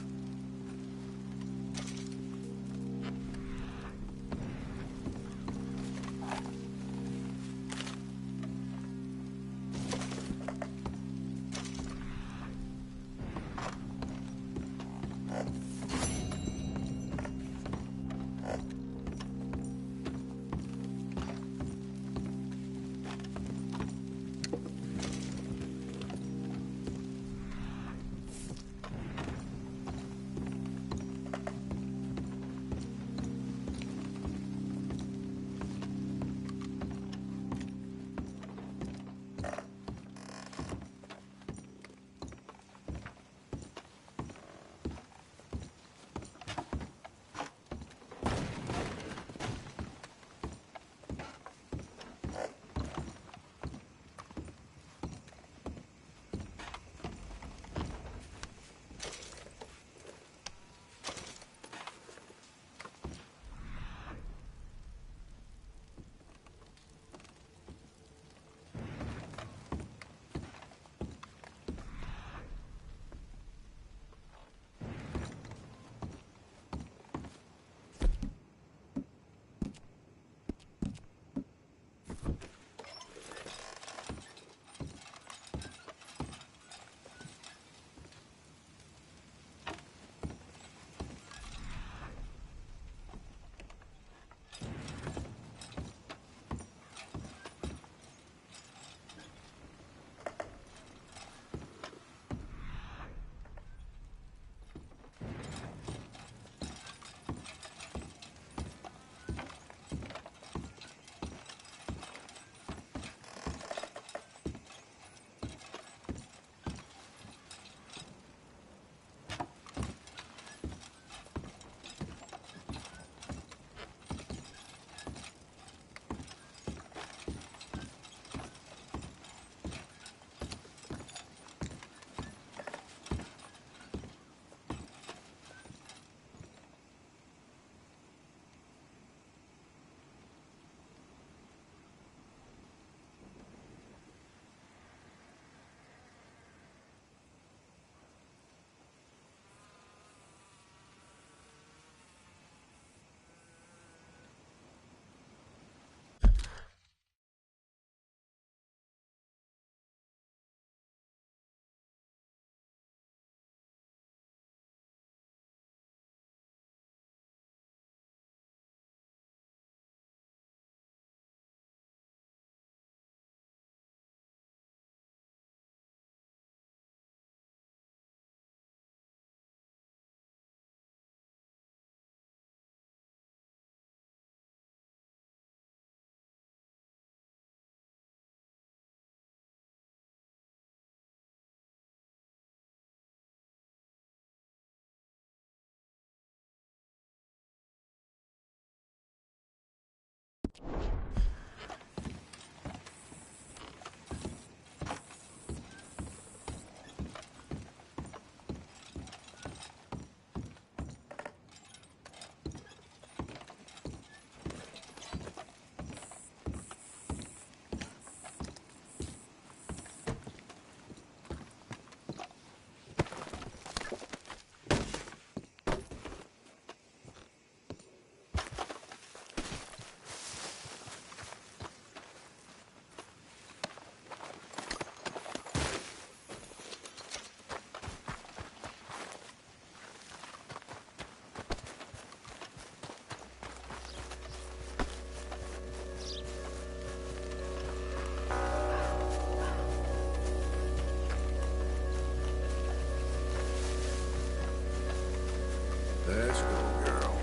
Let's go, girl.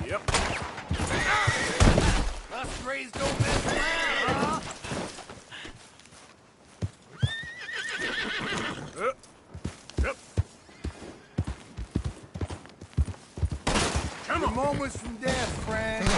Yep. Us Grays don't mess around, huh? Yep. Come on. Moments from death, Frank.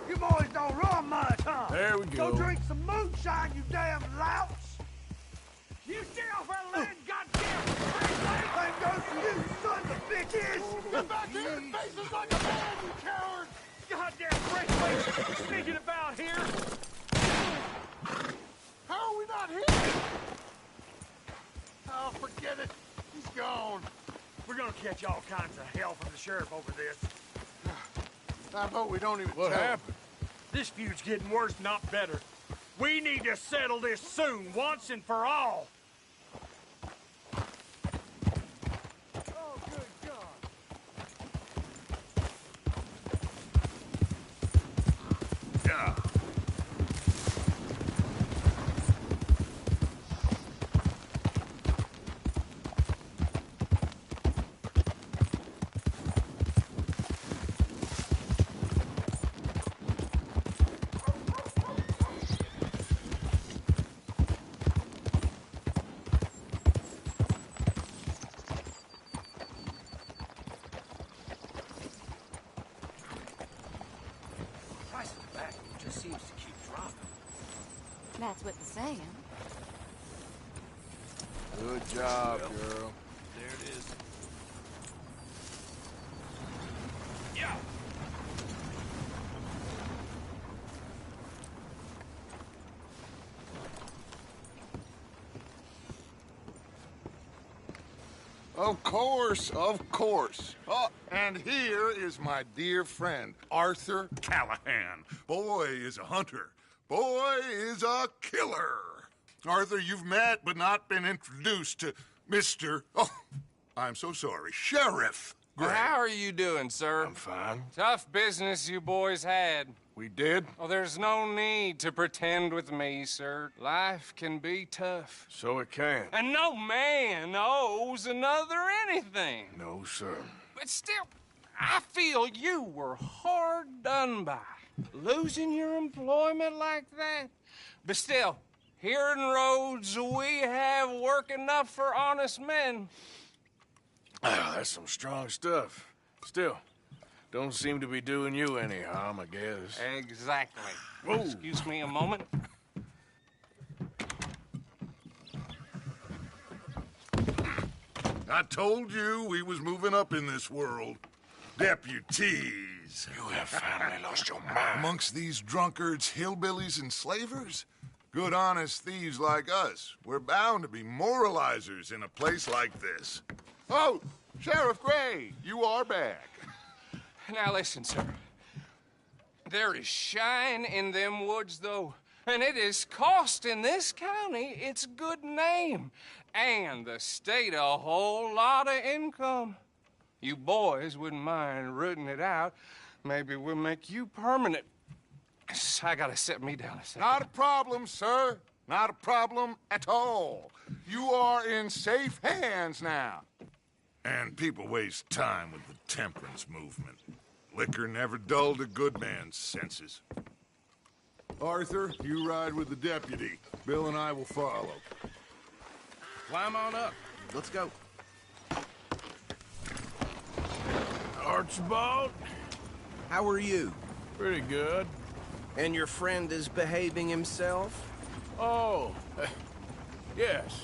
You boys don't run much, huh? There we go. Go drink some moonshine, you damn louts! You stay off our land, goddamn! Same goes for you, sons of bitches! Get back here and face us like a man, you coward! Goddamn breakaway sneaking about here! How are we not here? Oh, forget it. He's gone. We're gonna catch all kinds of hell from the sheriff over this. I hope we don't even What tell him. happened? This feud's getting worse, not better. We need to settle this soon, once and for all. Oh, good God. Yeah. Price of tobacco just seems to keep dropping. That's what they're saying. Good job, girl. There it is. Yeah. Of course, of course. Oh, and here is my dear friend, Arthur Callahan. Boy is a hunter. Boy is a killer. Arthur, you've met but not been introduced to Mr. Oh, I'm so sorry, Sheriff Gray. How are you doing, sir? I'm fine. Tough business you boys had. We did? Oh, there's no need to pretend with me, sir. Life can be tough. So it can. And no man owes another anything. No, sir. But still, I feel you were hard done by. Losing your employment like that. But still, here in Rhodes, we have work enough for honest men. Oh, that's some strong stuff. Still, don't seem to be doing you any harm, I guess. Exactly. Whoa. Excuse me a moment. I told you we was moving up in this world. Deputies. You have finally lost your mind. Amongst these drunkards, hillbillies, and slavers? Good, honest thieves like us. We're bound to be moralizers in a place like this. Oh, Sheriff Gray, you are back. Now listen, sir. There is shine in them woods, though, and it is costing this county its good name and the state a whole lot of income. You boys wouldn't mind rooting it out. Maybe we'll make you permanent. I gotta set me down a second. Not a problem, sir. Not a problem at all. You are in safe hands now. And people waste time with the temperance movement. Liquor never dulled a good man's senses. Arthur, you ride with the deputy. Bill and I will follow. Climb on up. Let's go. Archibald? How are you? Pretty good. And your friend is behaving himself? Oh, yes.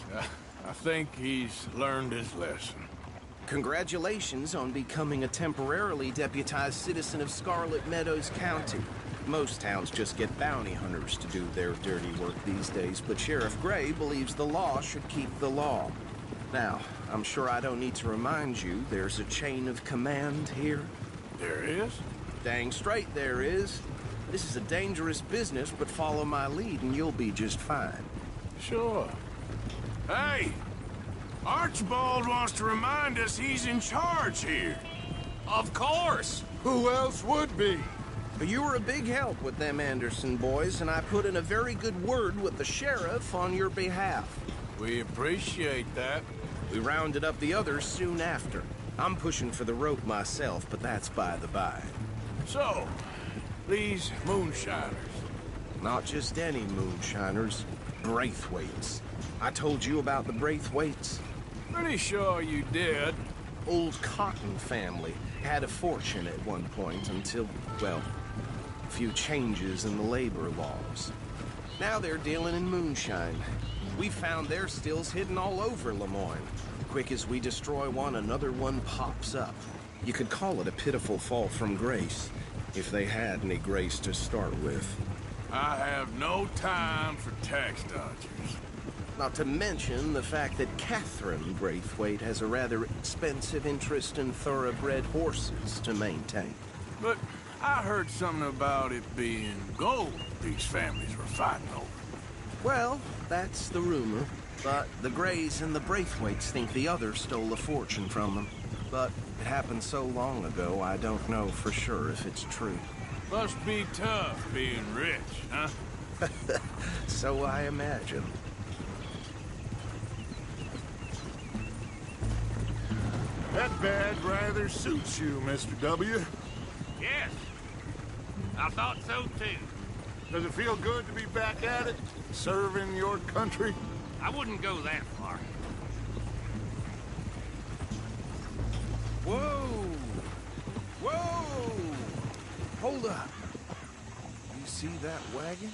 I think he's learned his lesson. Congratulations on becoming a temporarily deputized citizen of Scarlet Meadows County. Most towns just get bounty hunters to do their dirty work these days, but Sheriff Gray believes the law should keep the law. Now, I'm sure I don't need to remind you there's a chain of command here. There is? Dang straight there is. This is a dangerous business, but follow my lead and you'll be just fine. Sure. Hey! Archibald wants to remind us he's in charge here. Of course! Who else would be? You were a big help with them Anderson boys, and I put in a very good word with the sheriff on your behalf. We appreciate that. We rounded up the others soon after. I'm pushing for the rope myself, but that's by the by. So, these moonshiners. Not just any moonshiners, Braithwaites. I told you about the Braithwaites? Pretty sure you did. Old Cotton family had a fortune at one point until, well, few changes in the labor laws. Now they're dealing in moonshine. We found their stills hidden all over Lemoyne. Quick as we destroy one, another one pops up. You could call it a pitiful fall from grace, if they had any grace to start with. I have no time for tax dodgers. Not to mention the fact that Catherine Braithwaite has a rather expensive interest in thoroughbred horses to maintain. But I heard something about it being gold these families were fighting over. Well, that's the rumor. But the Grays and the Braithwaites think the others stole a fortune from them. But it happened so long ago, I don't know for sure if it's true. Must be tough being rich, huh? So I imagine. That badge rather suits you, Mr. W. Yes. I thought so, too. Does it feel good to be back at it? Serving your country? I wouldn't go that far. Whoa! Whoa! Hold up. You see that wagon?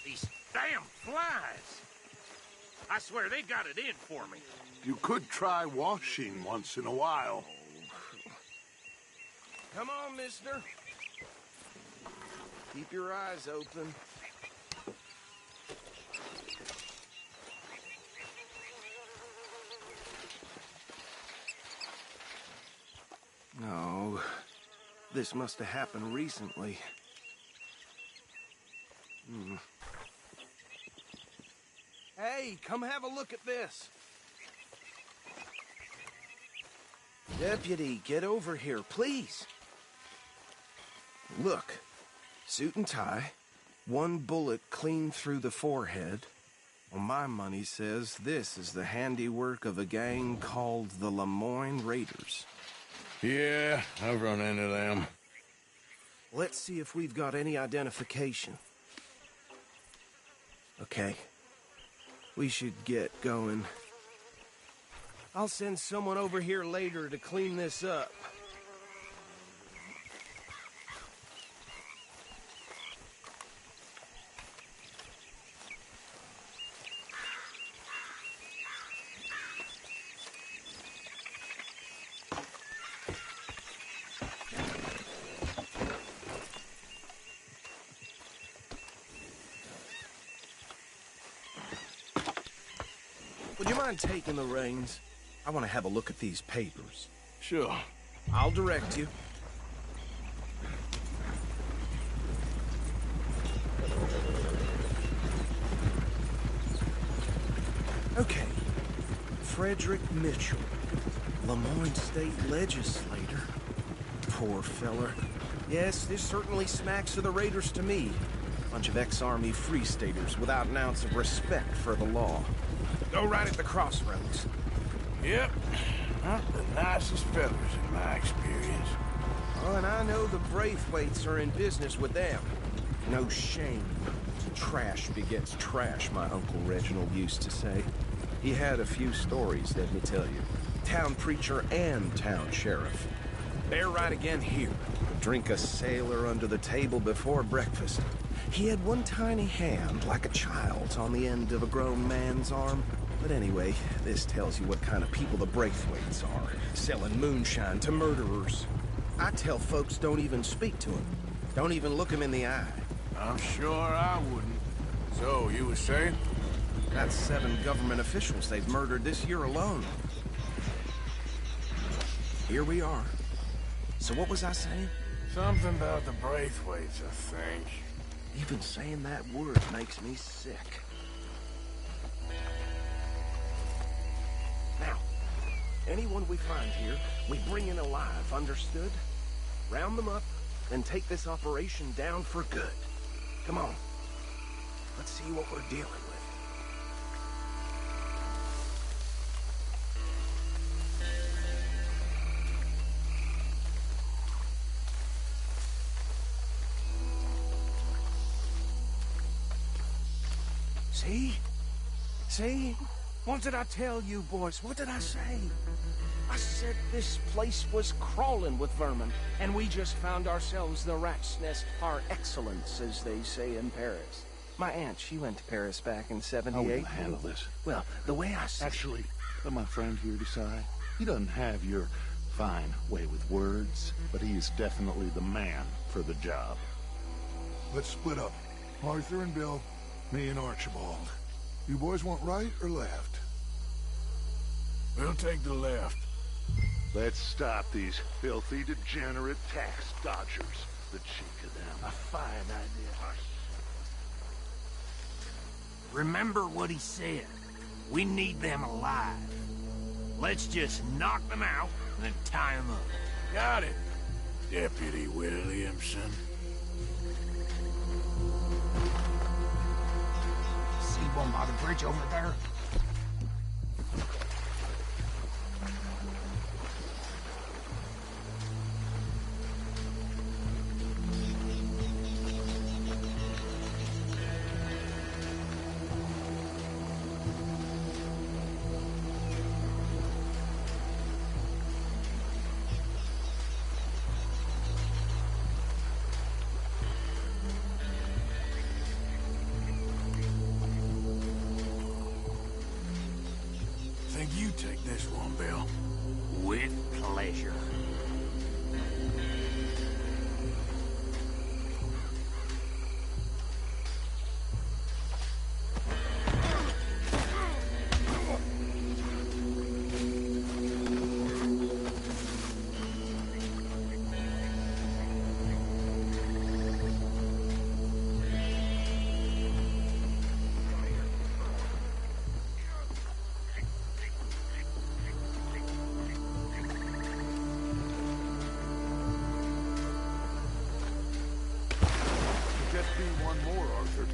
These damn flies. I swear they got it in for me. You could try washing once in a while. Come on, mister. Keep your eyes open. No, this must have happened recently. Hey, come have a look at this. Deputy, get over here, please. Look, suit and tie, one bullet clean through the forehead. Well, my money says this is the handiwork of a gang called the Lemoyne Raiders. Yeah, I've run into them. Let's see if we've got any identification. Okay. We should get going. I'll send someone over here later to clean this up. Would you mind taking the reins? I want to have a look at these papers. Sure. I'll direct you. Okay. Frederick Mitchell, Lemoyne State Legislator. Poor feller. Yes, this certainly smacks of the Raiders to me. Bunch of ex-Army Free Staters without an ounce of respect for the law. Go right at the crossroads. Yep. Not the nicest fellas in my experience. Oh, and I know the Braithwaites are in business with them. No shame. Trash begets trash, my Uncle Reginald used to say. He had a few stories, let me tell you. Town preacher and town sheriff. They're right again here. Drink a sailor under the table before breakfast. He had one tiny hand, like a child's, on the end of a grown man's arm. But anyway, this tells you what kind of people the Braithwaites are. Selling moonshine to murderers. I tell folks don't even speak to them. Don't even look them in the eye. I'm sure I wouldn't. So, you were saying? That's 7 government officials they've murdered this year alone. Here we are. So what was I saying? Something about the Braithwaites, I think. Even saying that word makes me sick. Now, anyone we find here, we bring in alive, understood? Round them up, and take this operation down for good. Come on. Let's see what we're dealing with. See? See? What did I tell you, boys? What did I say? I said this place was crawling with vermin, and we just found ourselves the rat's nest par excellence, as they say in Paris. My aunt, she went to Paris back in '78. How will you handle this? Well, the way I see Actually, let my friend here decide. He doesn't have your fine way with words, but he is definitely the man for the job. Let's split up. Arthur and Bill, me and Archibald. You boys want right or left? We'll take the left. Let's stop these filthy, degenerate tax dodgers. The cheek of them. A fine idea. Remember what he said. We need them alive. Let's just knock them out and then tie them up. Got it, Deputy Williamson. See one by the bridge over there? Think you take this one, Bill. With pleasure. Just be one more, Arthur.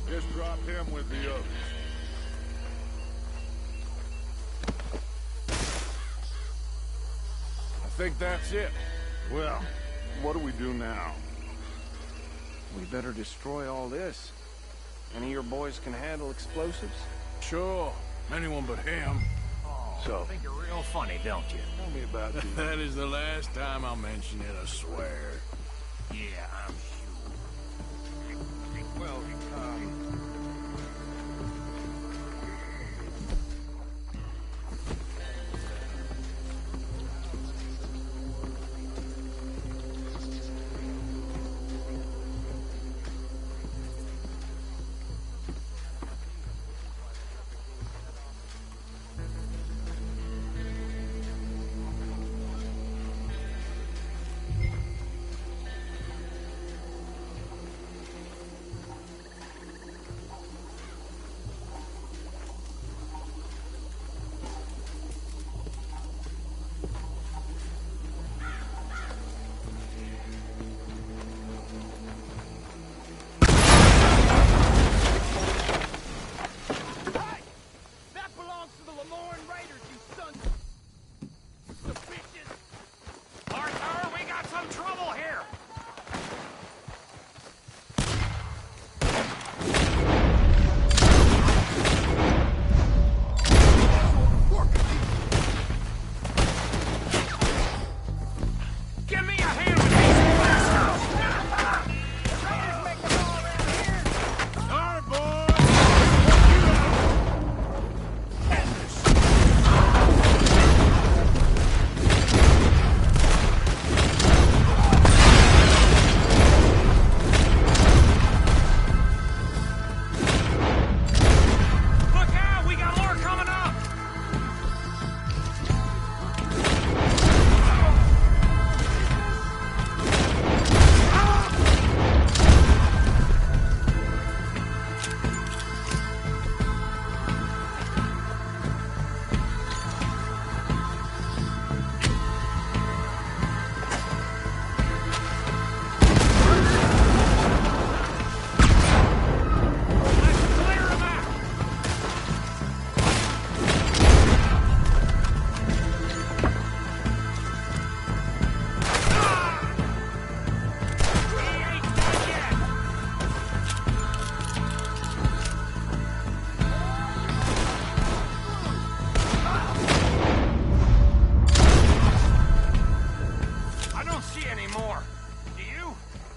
Just drop him with the others. I think that's it. Well, what do we do now? we better destroy all this. Any of your boys can handle explosives? Sure. Anyone but him. So, think you're real funny, don't you? Tell me about these. That is the last time I'll mention it, I swear. Yeah, I'm sure. Well,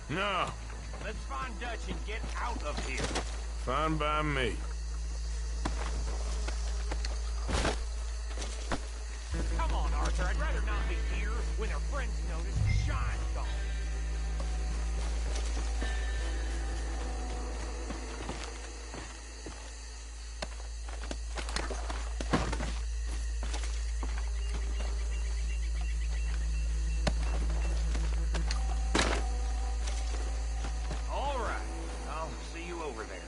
No. Let's find Dutch and get out of here. Fine by me. Come on, Arthur. I'd rather not be here when our friends notice the shine's gone. All right. I'll see you over there.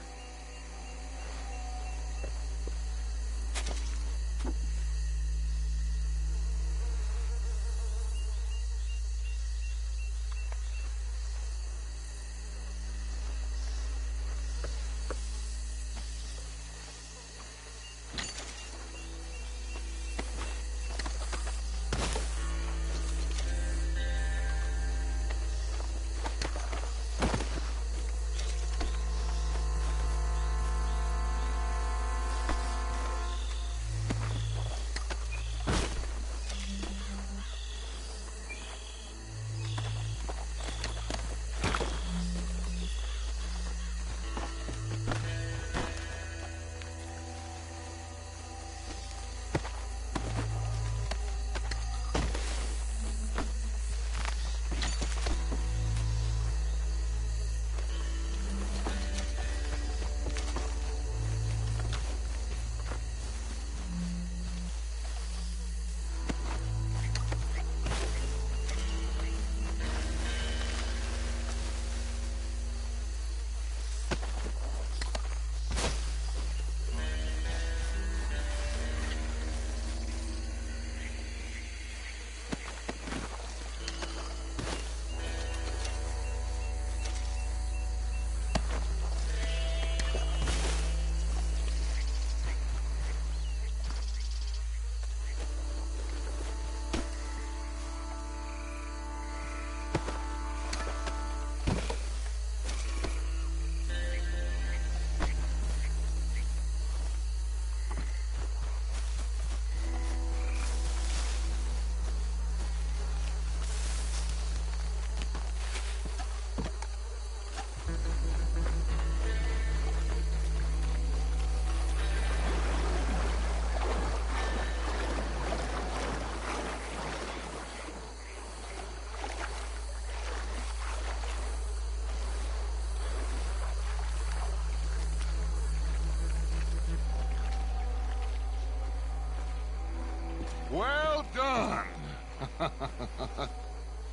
Well done.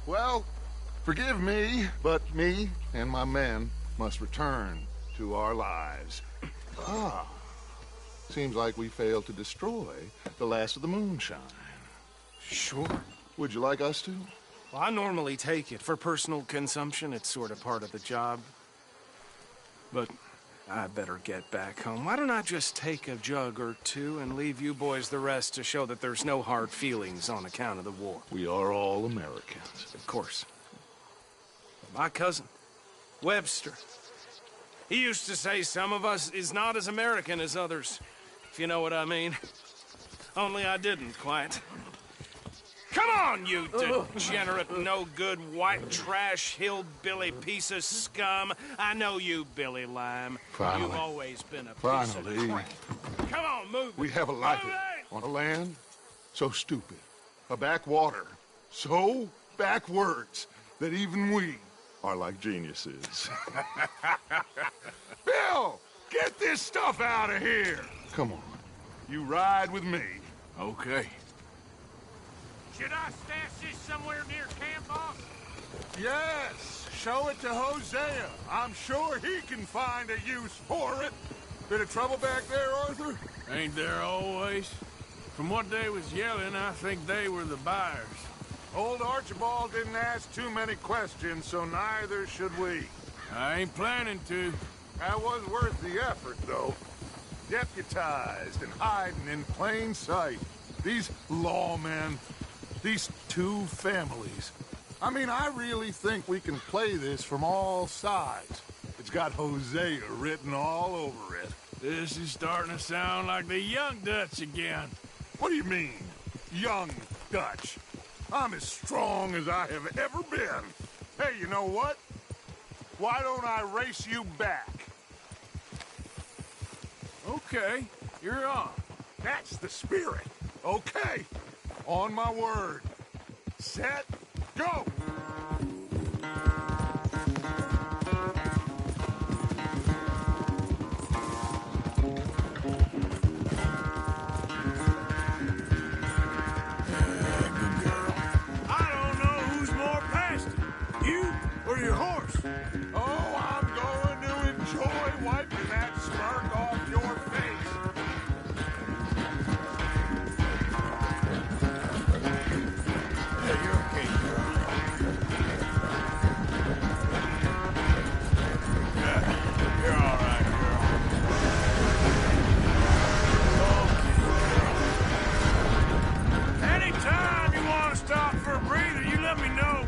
Well, forgive me, but me and my men must return to our lives. Seems like we failed to destroy the last of the moonshine. Sure. Would you like us to? Well, I normally take it for personal consumption. It's sort of part of the job. But I better get back home. Why don't I just take a jug or two and leave you boys the rest to show that there's no hard feelings on account of the war? We are all Americans. Of course. My cousin, Webster, he used to say some of us is not as American as others, if you know what I mean. Only I didn't quite. Come on, you degenerate, no-good, white trash, hillbilly piece of scum. I know you, Billy Lime. Finally. You've always been a piece of crap. Come on, move it. We have a life on a land so stupid, a backwater so backwards that even we are like geniuses. Bill, get this stuff out of here. Come on, you ride with me. Okay. Should I stash this somewhere near camp, boss? Yes, show it to Hosea. I'm sure he can find a use for it. Bit of trouble back there, Arthur? Ain't there always? From what they was yelling, I think they were the buyers. Old Archibald didn't ask too many questions, so neither should we. I ain't planning to. That was worth the effort, though. Deputized and hiding in plain sight. These lawmen, these two families. I mean, I really think we can play this from all sides. It's got Hosea written all over it. This is starting to sound like the young Dutch again. What do you mean, young Dutch? I'm as strong as I have ever been. Hey, you know what? Why don't I race you back? Okay, you're on. That's the spirit. Okay. On my word. Set, go! I don't know who's more past it, you or your horse. Oh, I'm going to enjoy wiping that smirk off your face. Yeah, you're okay, girl. Yeah, you're all right, girl. Okay. Anytime you want to stop for a breather, you let me know.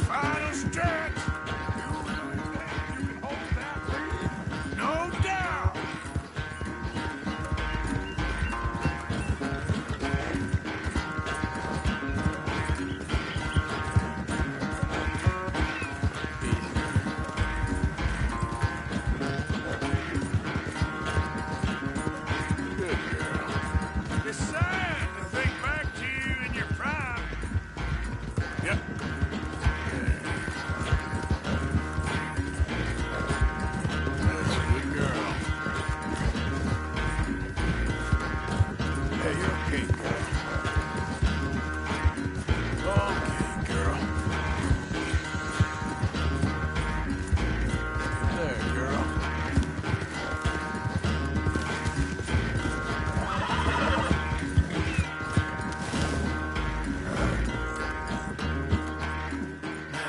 Final stretch. You really think you can hold that lead? No doubt. Good girl. It's sad to think back to you in your prime. Yep. That's a good girl. Hey, you're okay, girl. Okay, girl. There, girl.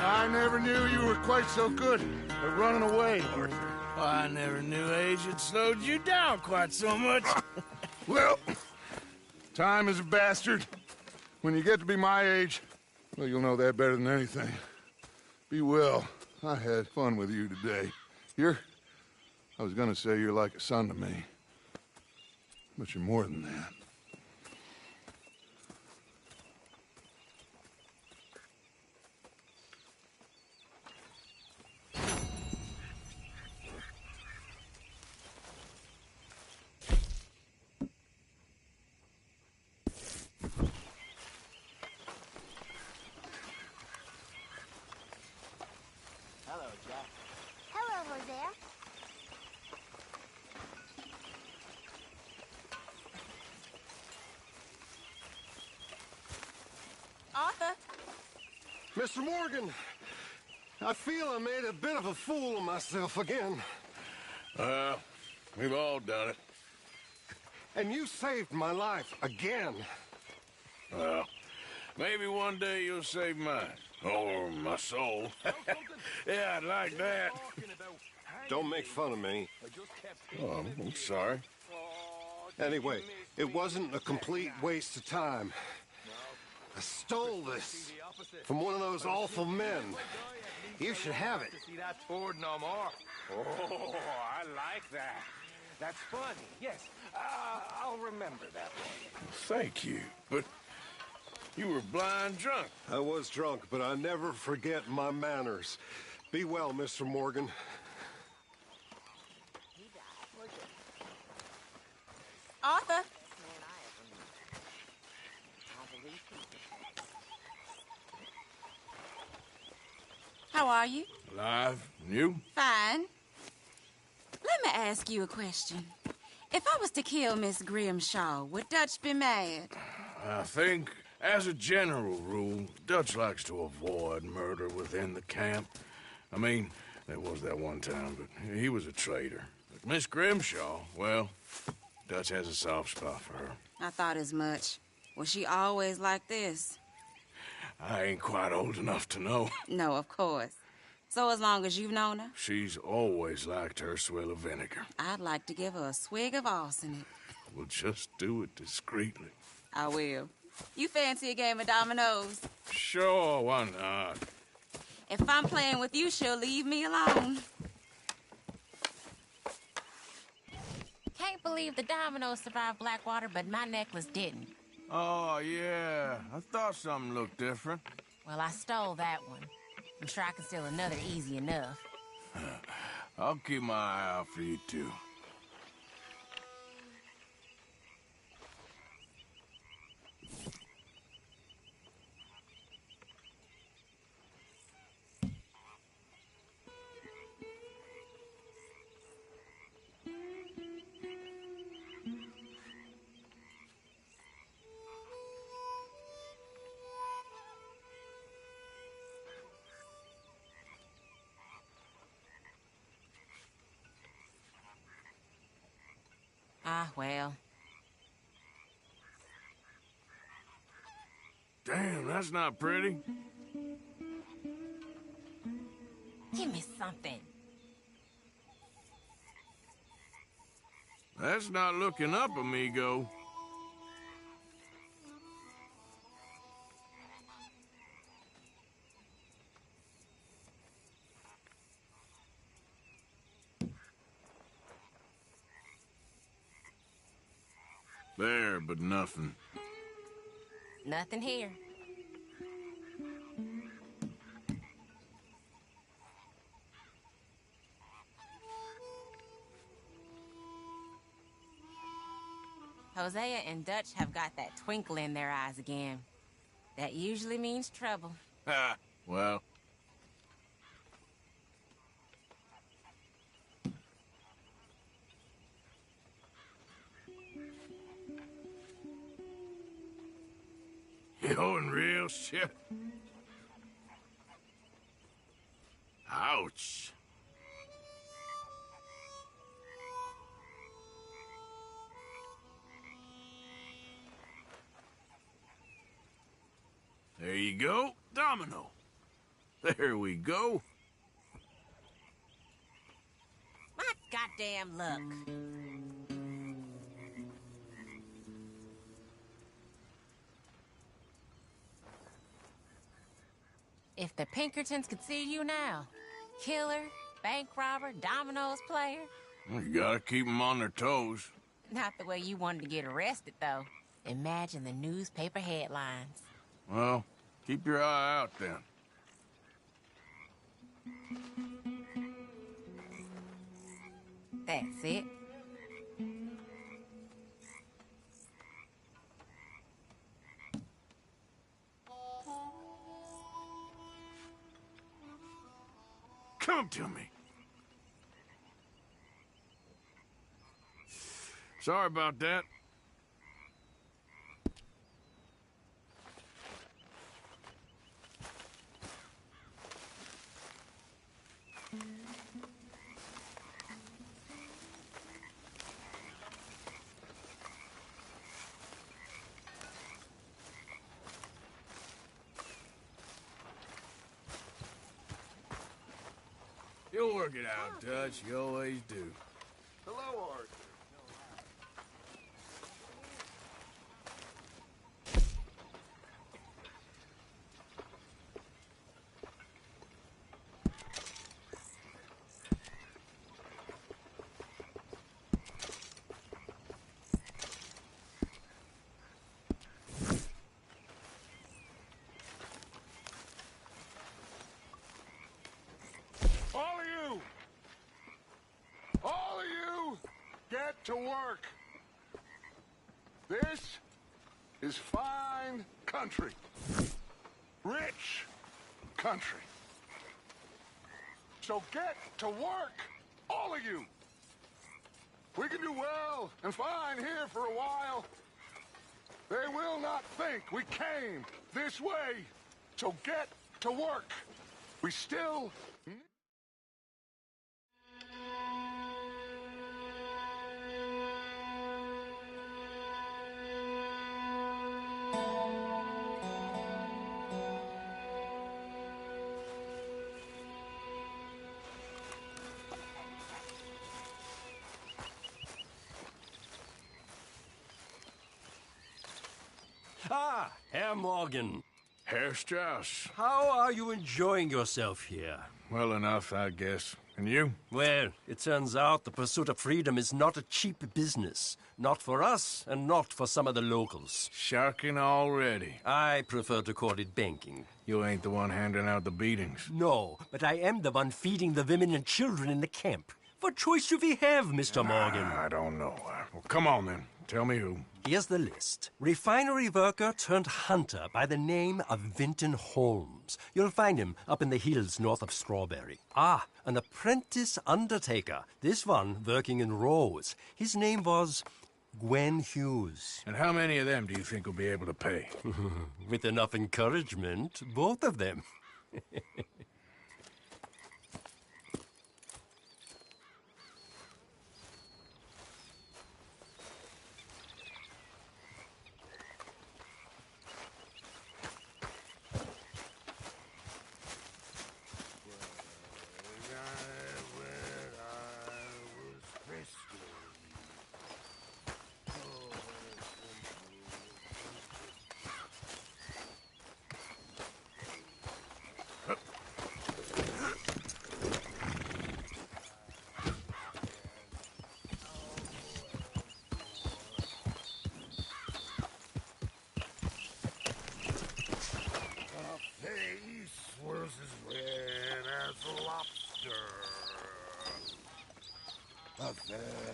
I never knew you were quite so good at running away, Arthur. I never knew age had slowed you down quite so much. Well, time is a bastard. When you get to be my age, well, you'll know that better than anything. Be well. I had fun with you today. I was gonna say you're like a son to me. But you're more than that. Hello, Jack. Hello, Hosea. Arthur. Mr. Morgan, I feel I made a bit of a fool of myself again. We've all done it. And you saved my life again. Well, maybe one day you'll save mine. Or my soul. Yeah, I'd like that. Don't make fun of me. Oh, I'm sorry. Anyway, it wasn't a complete waste of time. I stole this from one of those awful men. You should have it. See that Ford no more. Oh, I like that. That's funny. Yes, I'll remember that one. Thank you, but you were blind drunk. I was drunk, but I never forget my manners. Be well, Mr. Morgan. Arthur. How are you? Alive. And you? Fine. Let me ask you a question. If I was to kill Miss Grimshaw, would Dutch be mad? I think, as a general rule, Dutch likes to avoid murder within the camp. I mean, there was that one time, but he was a traitor. But Miss Grimshaw, well, Dutch has a soft spot for her. I thought as much. Was she always like this? I ain't quite old enough to know. No, of course. So as long as you've known her? She's always liked her swill of vinegar. I'd like to give her a swig of arsenic. We'll just do it discreetly. I will. You fancy a game of dominoes? Sure, why not? If I'm playing with you, she'll leave me alone. Can't believe the dominoes survived Blackwater, but my necklace didn't. Oh, yeah. I thought something looked different. Well, I stole that one. I'm sure I can steal another easy enough. I'll keep my eye out for you, too. Ah, well. Damn, that's not pretty. Give me something. That's not looking up, amigo. There, but nothing. Nothing here. Hosea and Dutch have got that twinkle in their eyes again. That usually means trouble. Ha! Well. You're in real shit. Ouch. There you go, domino. There we go. My goddamn luck. If the Pinkertons could see you now, killer, bank robber, dominoes player. You gotta keep them on their toes. Not the way you wanted to get arrested, though. Imagine the newspaper headlines. Well, keep your eye out then. That's it. Come to me. Sorry about that. You'll work it out, Dutch. You always do. Hello, Arthur. All of you, get to work. This is fine country. Rich country. So get to work, all of you. We can do well and fine here for a while. They will not think we came this way. So get to work. We still... Herr Morgan. Herr Strauss. How are you enjoying yourself here? Well enough, I guess. And you? Well, it turns out the pursuit of freedom is not a cheap business. Not for us, and not for some of the locals. Sharking already. I prefer to call it banking. You ain't the one handing out the beatings. No, but I am the one feeding the women and children in the camp. What choice do we have, Mr. Morgan? I don't know. Well, come on, then. Tell me who. Here's the list. Refinery worker turned hunter by the name of Vinton Holmes. You'll find him up in the hills north of Strawberry. Ah, an apprentice undertaker. This one working in Rose. His name was Gwen Hughes. And how many of them do you think will be able to pay? With enough encouragement, both of them.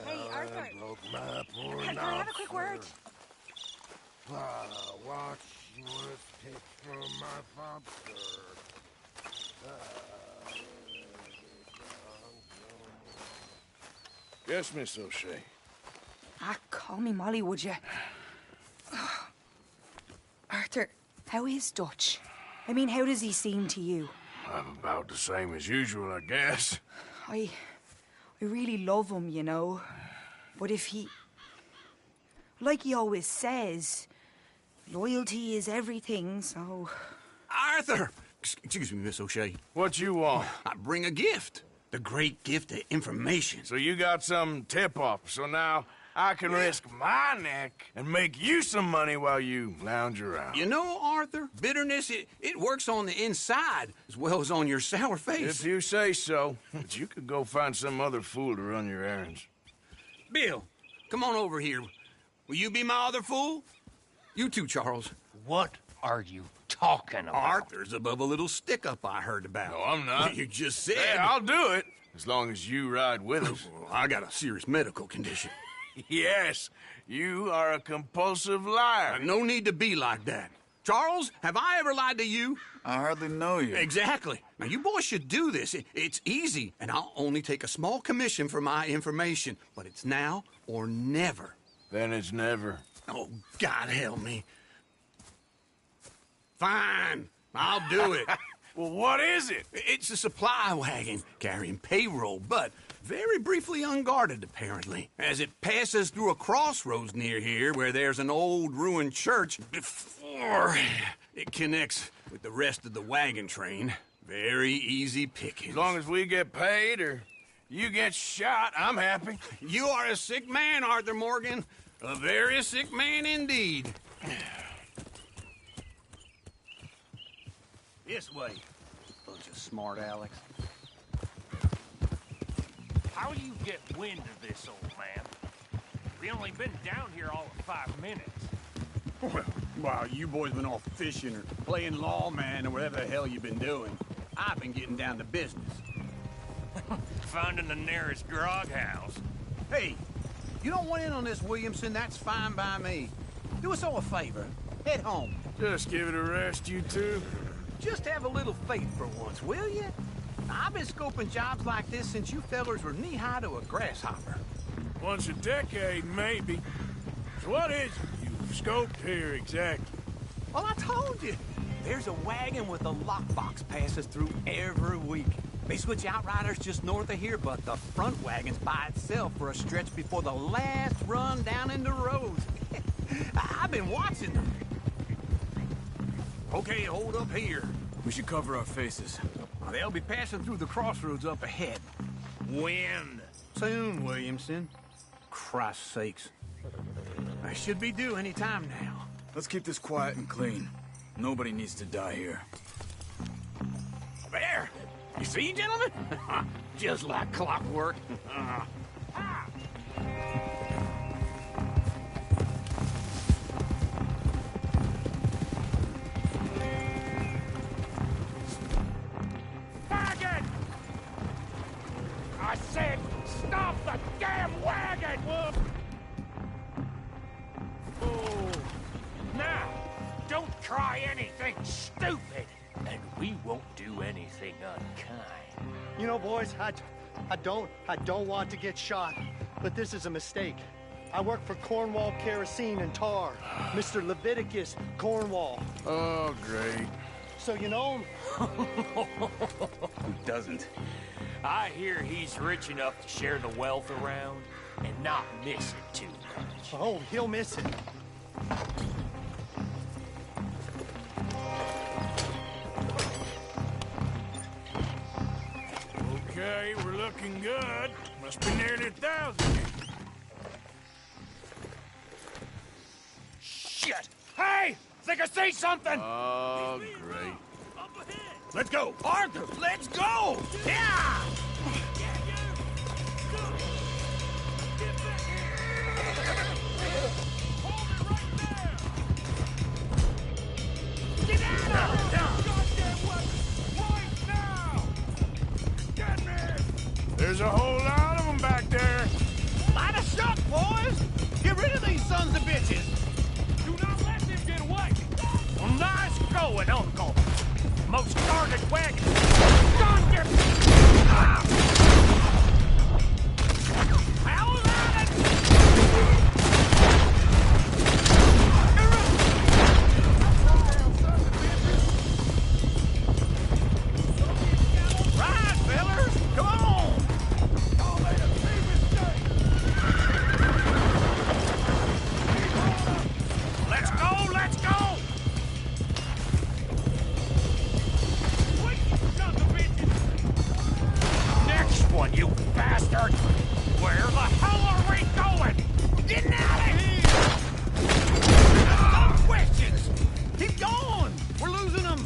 Hey, Arthur. Broke my poor Can I have a quick word? Watch was picked from my father. Yes, Miss O'Shea. Call me Molly, would you? Arthur, how is Dutch? I mean, how does he seem to you? I'm about the same as usual, I guess. I really love him, you know. But if he... Like he always says, loyalty is everything, so... Arthur! Excuse me, Miss O'Shea. What you want? I bring a gift. The great gift of information. So you got some tip-off, so now I can risk my neck and make you some money while you lounge around. You know, Arthur, bitterness, it works on the inside as well as on your sour face. If you say so. But you could go find some other fool to run your errands. Bill, come on over here. Will you be my other fool? You too, Charles. What are you talking about? Arthur's above a little stick-up I heard about. No, I'm not. You just said... Hey, I'll do it, as long as you ride with us. I got a serious medical condition. Yes, you are a compulsive liar. No need to be like that. Charles, have I ever lied to you? I hardly know you. Exactly. Now, you boys should do this. It's easy, and I'll only take a small commission for my information. But it's now or never. Then it's never. Oh, God help me. Fine, I'll do it. Well, what is it? It's a supply wagon carrying payroll, but very briefly unguarded, apparently. As it passes through a crossroads near here where there's an old ruined church before it connects with the rest of the wagon train. Very easy pickings. As long as we get paid or you get shot, I'm happy. You are a sick man, Arthur Morgan. A very sick man indeed. This way, bunch of smart Alex. How do you get wind of this, old man? We only been down here all of 5 minutes. Well, while you boys been off fishing or playing lawman or whatever the hell you've been doing, I've been getting down to business. Finding the nearest grog house. Hey, you don't want in on this, Williamson, that's fine by me. Do us all a favor. Head home. Just give it a rest, you two. Just have a little faith for once, will you? I've been scoping jobs like this since you fellers were knee-high to a grasshopper. Once a decade, maybe. So what is it you've scoped here exactly? Well, I told you. There's a wagon with a lockbox passes through every week. They switch outriders just north of here, but the front wagon's by itself for a stretch before the last run down into Rose. I've been watching them. Okay, hold up here. We should cover our faces. They'll be passing through the crossroads up ahead. When? Soon, Williamson. Christ's sakes. I should be due any time now. Let's keep this quiet and clean. Nobody needs to die here. There! You see, gentlemen? Just like clockwork. Wagon! I said, stop the damn wagon! Oh. Now, don't try anything stupid, and we won't do anything unkind. You know, boys, I don't want to get shot, but this is a mistake. I work for Cornwall Kerosene and Tar, Mr. Leviticus Cornwall. Oh, great. So you know him? Who doesn't? I hear he's rich enough to share the wealth around and not miss it too much. Oh, he'll miss it. Okay, we're looking good. Must be nearly 1,000. Shit! Hey! Think I see something! Oh, great. Let's go! Arthur, let's go! Yeah! Get out of here! Goddamn weapon! Right now! Get me! There's a whole lot of them back there. Light a shot, boys! Get rid of these sons of bitches! Do not let them get away! Well, nice going, Uncle! Most guarded wagon! Goddamn! How's that? Right, fellers! Come on! Let's go! Let's go! Next one, you bastard! Where the hell are we going? Getting out of here! No questions! Keep going! We're losing them!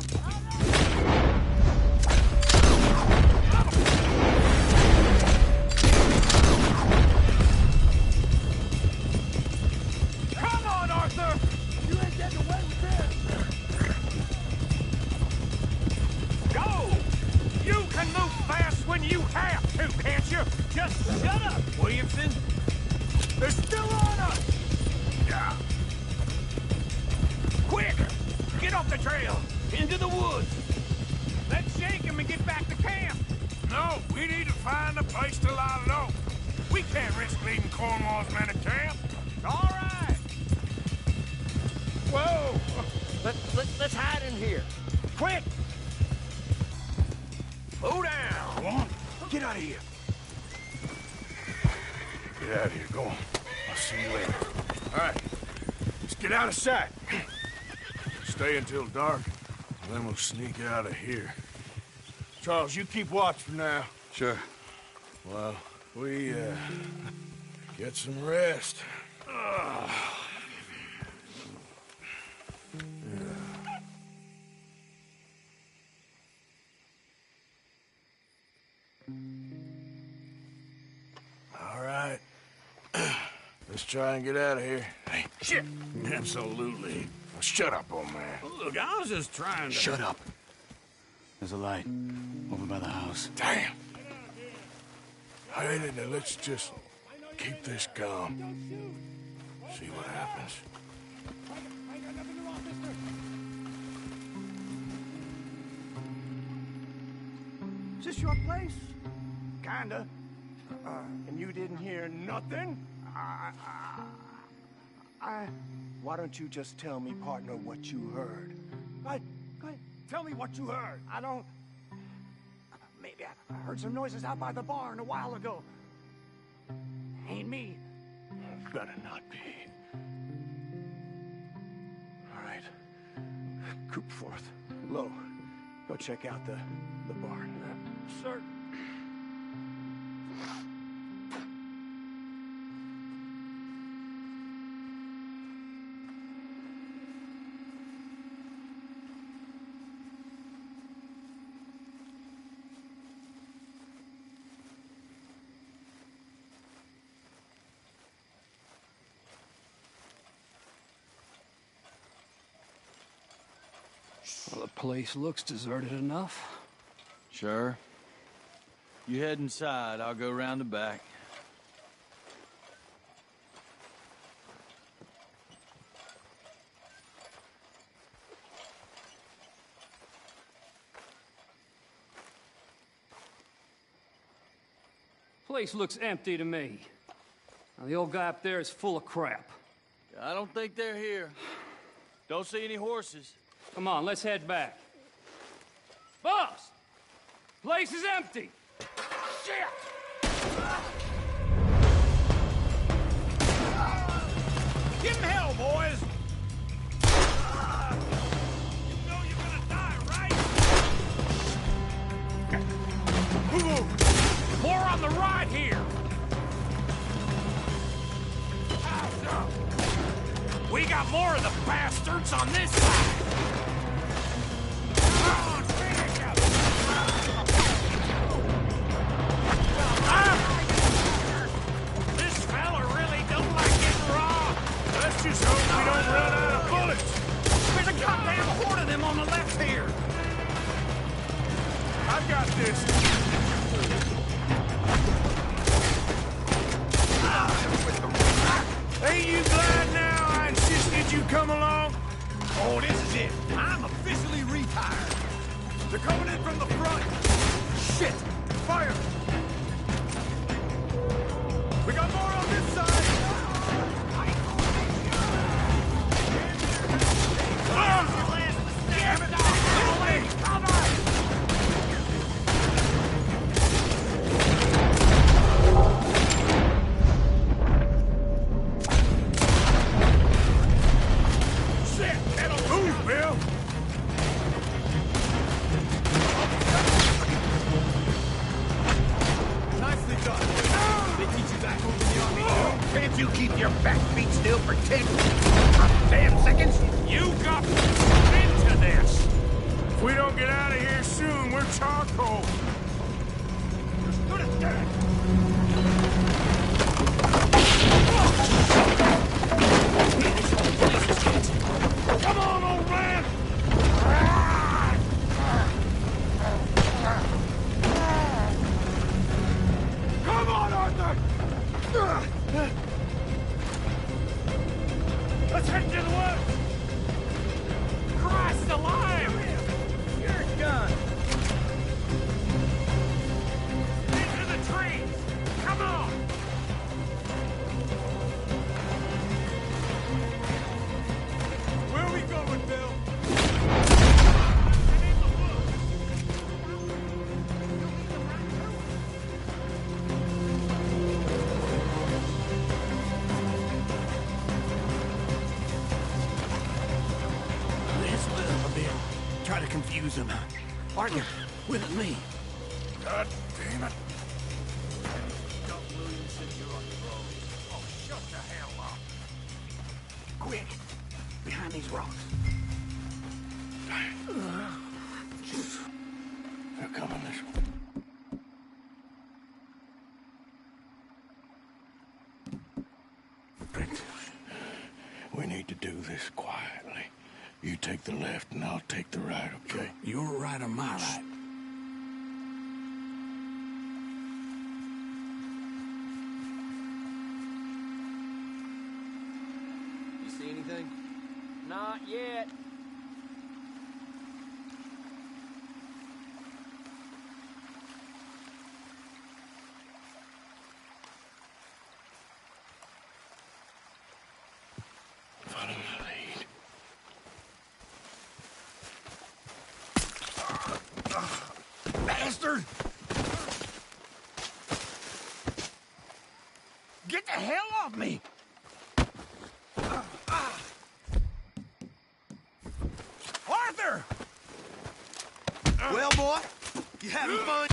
Come on, Arthur! You ain't getting away with this! Go! You can move fast when you have to, can't you? Just shut up, Williamson! They're still on us! Yeah. Quick! Get off the trail! Into the woods! Let's shake him and get back to camp! No, we need to find a place to lie low. We can't risk leaving Cornwall's men at camp. All right! Whoa! Let's hide in here. Quick! Slow down! Go on. Get out of here. Get out of here. Go on. I'll see you later. All right. Let's get out of sight. Stay until dark, and then we'll sneak out of here. Charles, you keep watch for now. Sure. Well, we, get some rest. All right. Let's try and get out of here. Hey, shit! Absolutely. Shut up, old man. Look, I was just trying to... Shut up. There's a light over by the house. Damn. Hey, let's just keep this calm. See what happens. Is this your place? Kinda. And you didn't hear nothing? Why don't you just tell me, partner, what you heard? Go ahead. Tell me what you heard. I don't... Maybe I heard some noises out by the barn a while ago. Ain't me. Better not be. All right. Group forth. Low. Go check out the barn. Sir. place looks deserted enough. Sure. You head inside, I'll go round the back. Place looks empty to me. Now, the old guy up there is full of crap. I don't think they're here. Don't see any horses. Come on, let's head back. Boss! Place is empty! Shit! Give him hell, boys! You know you're gonna die, right? More on the right here! We got more of the bastards on this side! Come on, finish him! This fella really don't like getting robbed! Let's just hope we don't run out of bullets! There's a goddamn horde of them on the left here! I got this! Ain't you glad now I insisted you come along? Oh, this is it. I'm officially retired. They're coming in from the front. Shit! Fire! We got more on this side. Damn it! Cover! You keep your back feet still for 10 damn seconds? You got into this! If we don't get out of here soon, we're charcoal. Just put it there! Come on, old man! Come on, Arthur! Let's head to the woods! Christ alive! You're done! Into the trees! Come on! Where are we going, Bill? Try to confuse him. Arthur, with me. God damn it. Oh, shut the hell up! Quick, behind these rocks. They're coming this way. Prentice, we need to do this quietly. You take the left and I'll take the right, okay? Your right or my right? You see anything? Not yet. Follow my lead. Bastard! Get the hell off me! Arthur! Well, boy, you having fun?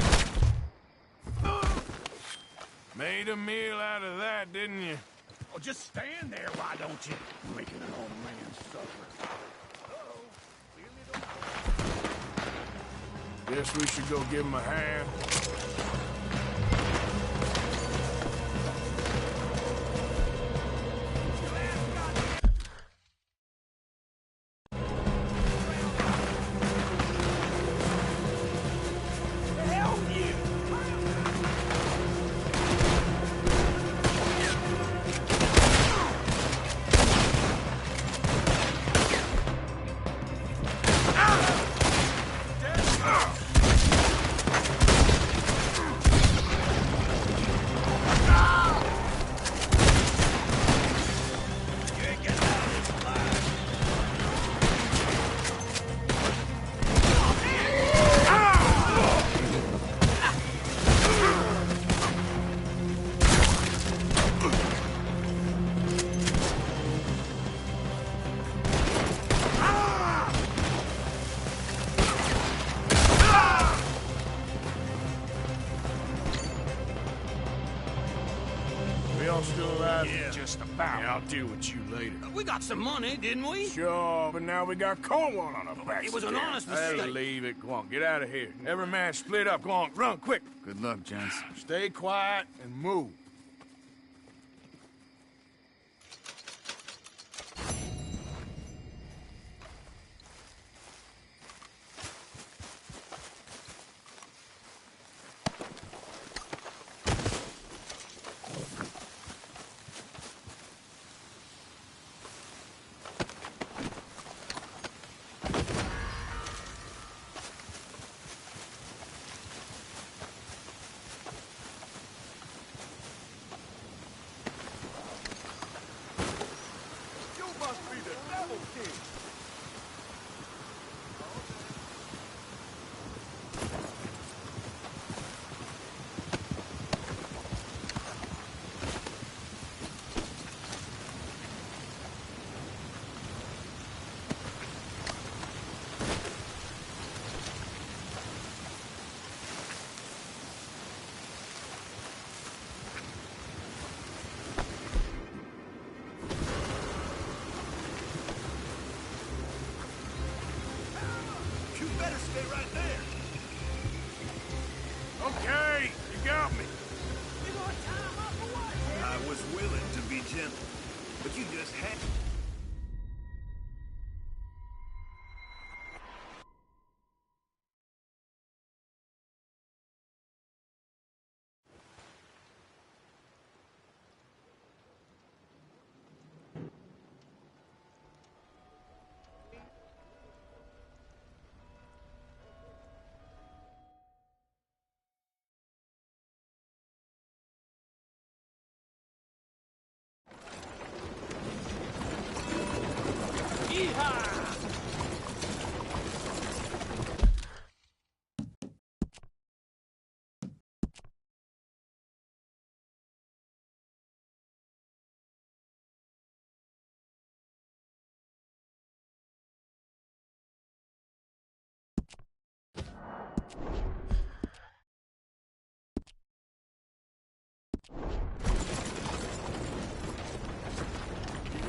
Made a meal out of that, didn't you? Oh, just stand there, why don't you? Making an old man suffer. Guess we should go give him a hand. We all still alive? Yeah. Just about. Yeah, I'll deal with you later. We got some money, didn't we? Sure, but now we got Cornwall on our backs. It was an again. honest Hey, mistake. leave it. Go on, get out of here. Every man split up. Go on, run, quick. Good luck, gents. Stay quiet and move. Stay right there. Okay, you got me. I was willing to be gentle, but you just had...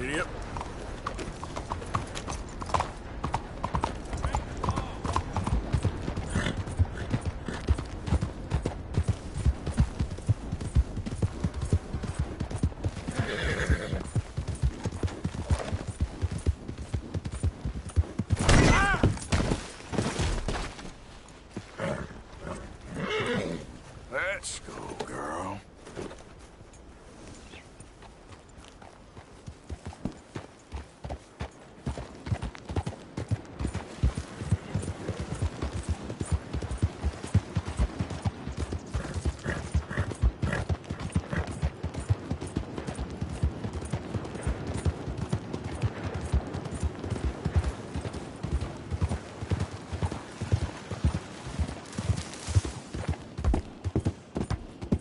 Idiot. Let's go, girl.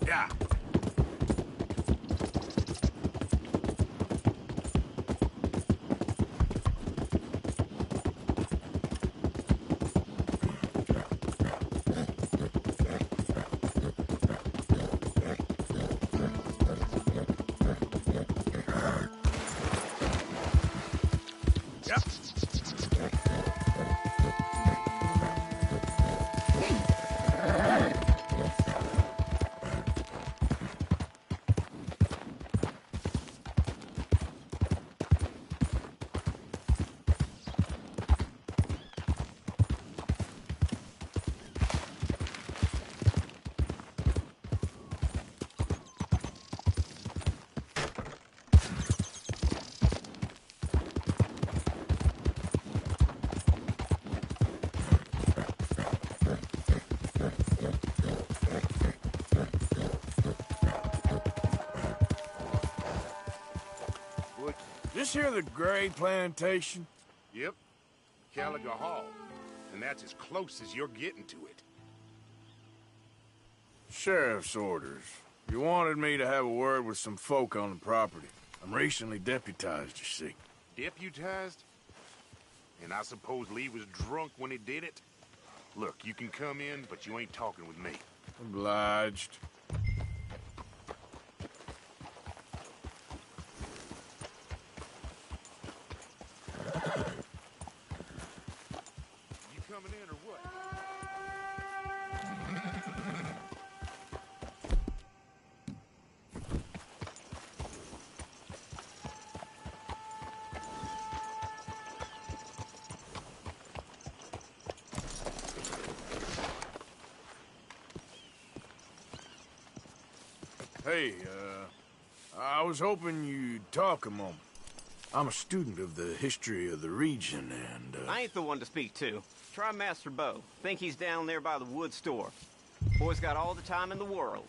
Yeah. This here the Gray Plantation? Yep. Gallagher Hall. And that's as close as you're getting to it. Sheriff's orders. You wanted me to have a word with some folk on the property. I'm recently deputized, you see. Deputized? And I suppose Lee was drunk when he did it? Look, you can come in, but you ain't talking with me. Obliged. Hey, I was hoping you'd talk a moment. I'm a student of the history of the region, and, I ain't the one to speak to. Try Master Bo. Think he's down there by the wood store. Boy's got all the time in the world.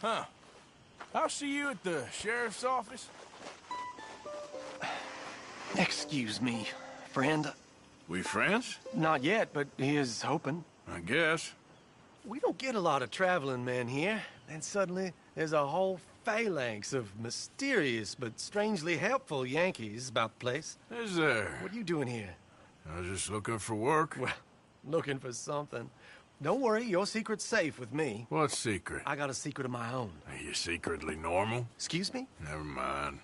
Huh. I'll see you at the sheriff's office. Excuse me, friend. We friends? Not yet, but he is hoping. I guess. We don't get a lot of traveling men here. And suddenly, there's a whole phalanx of mysterious but strangely helpful Yankees about the place. Is there? What are you doing here? I was just looking for work. Well, looking for something. Don't worry, your secret's safe with me. What secret? I got a secret of my own. Are you secretly normal? Excuse me? Never mind.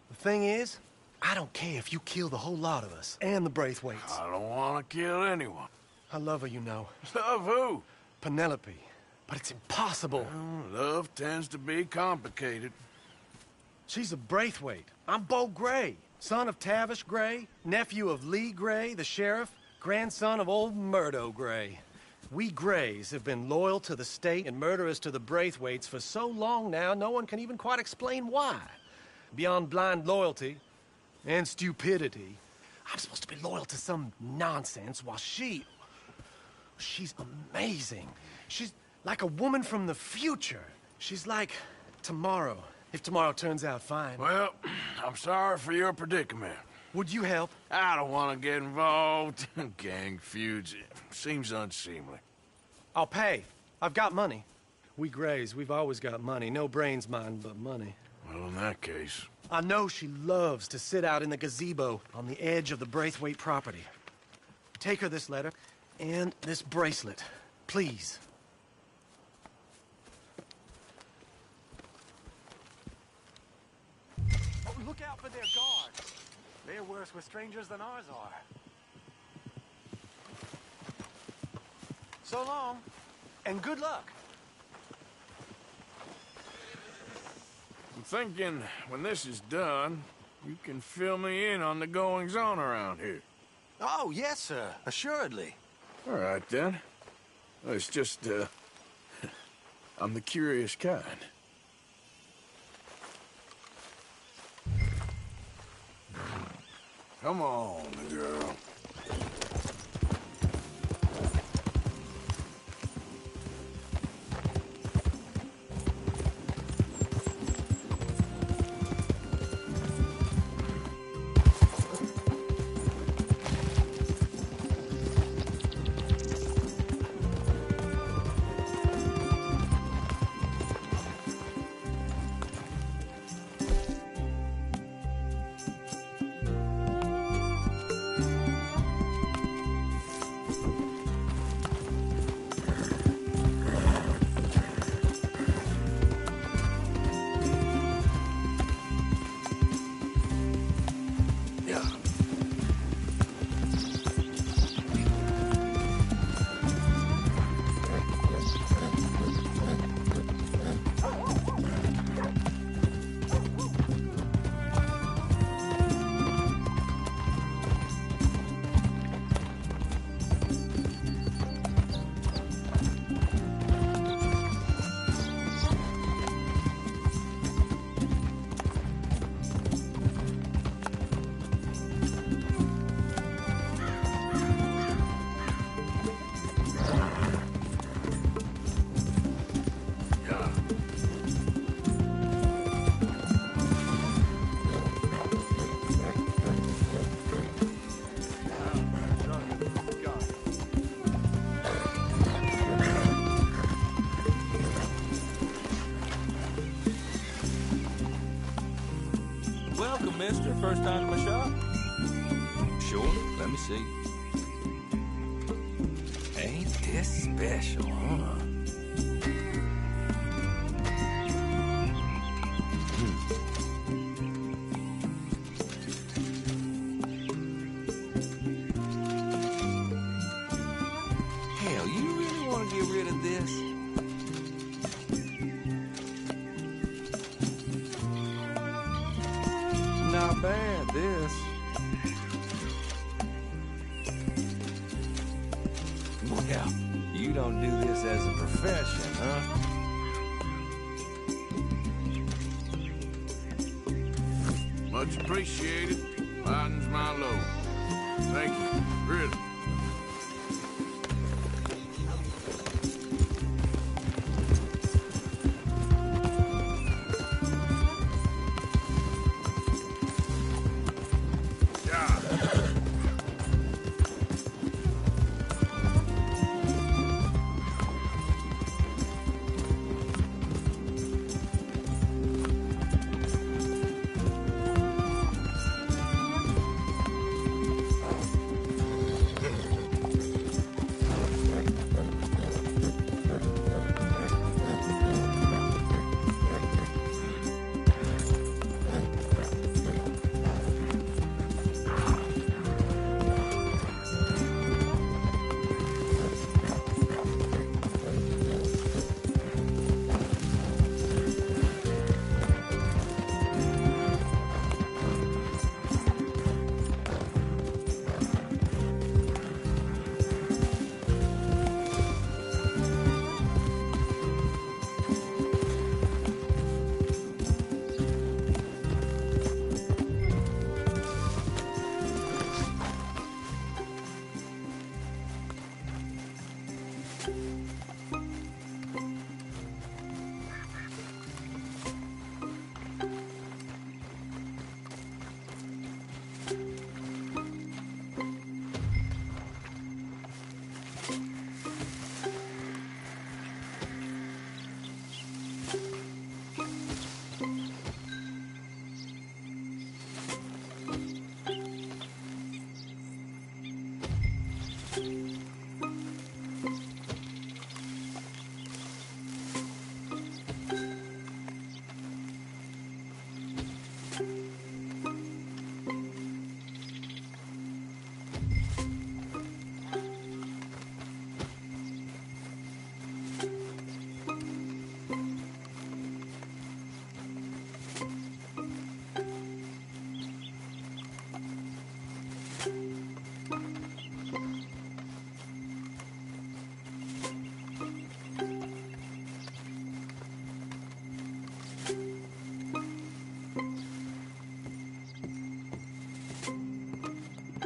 The thing is, I don't care if you kill the whole lot of us, and the Braithwaites. I don't want to kill anyone. I love her, you know. Love who? Penelope. But it's impossible. Well, love tends to be complicated. She's a Braithwaite. I'm Bo Gray, son of Tavish Gray, nephew of Lee Gray, the sheriff, grandson of old Murdo Gray. We Grays have been loyal to the state and murderous to the Braithwaites for so long now, no one can even quite explain why. Beyond blind loyalty and stupidity, I'm supposed to be loyal to some nonsense while she's amazing. She's like a woman from the future. She's like tomorrow, if tomorrow turns out fine. Well, I'm sorry for your predicament. Would you help? I don't want to get involved. Gang feuds. Seems unseemly. I'll pay. I've got money. We Grays, we've always got money. No brains, mind, but money. Well, in that case... I know she loves to sit out in the gazebo on the edge of the Braithwaite property. Take her this letter and this bracelet, please. Oh, look out for their guards. They're worse with strangers than ours are. So long, and good luck. I'm thinking when this is done, you can fill me in on the goings-on around here. Oh, yes, sir. Assuredly. All right, then. Well, it's just, I'm the curious kind. Come on, girl. first time to my shop? Sure, let me see. Ain't this special, huh? Hell, you really want to get rid of this? Not bad, this. Well, you don't do this as a profession, huh? Much appreciated. Lightens my load. Thank you. Really.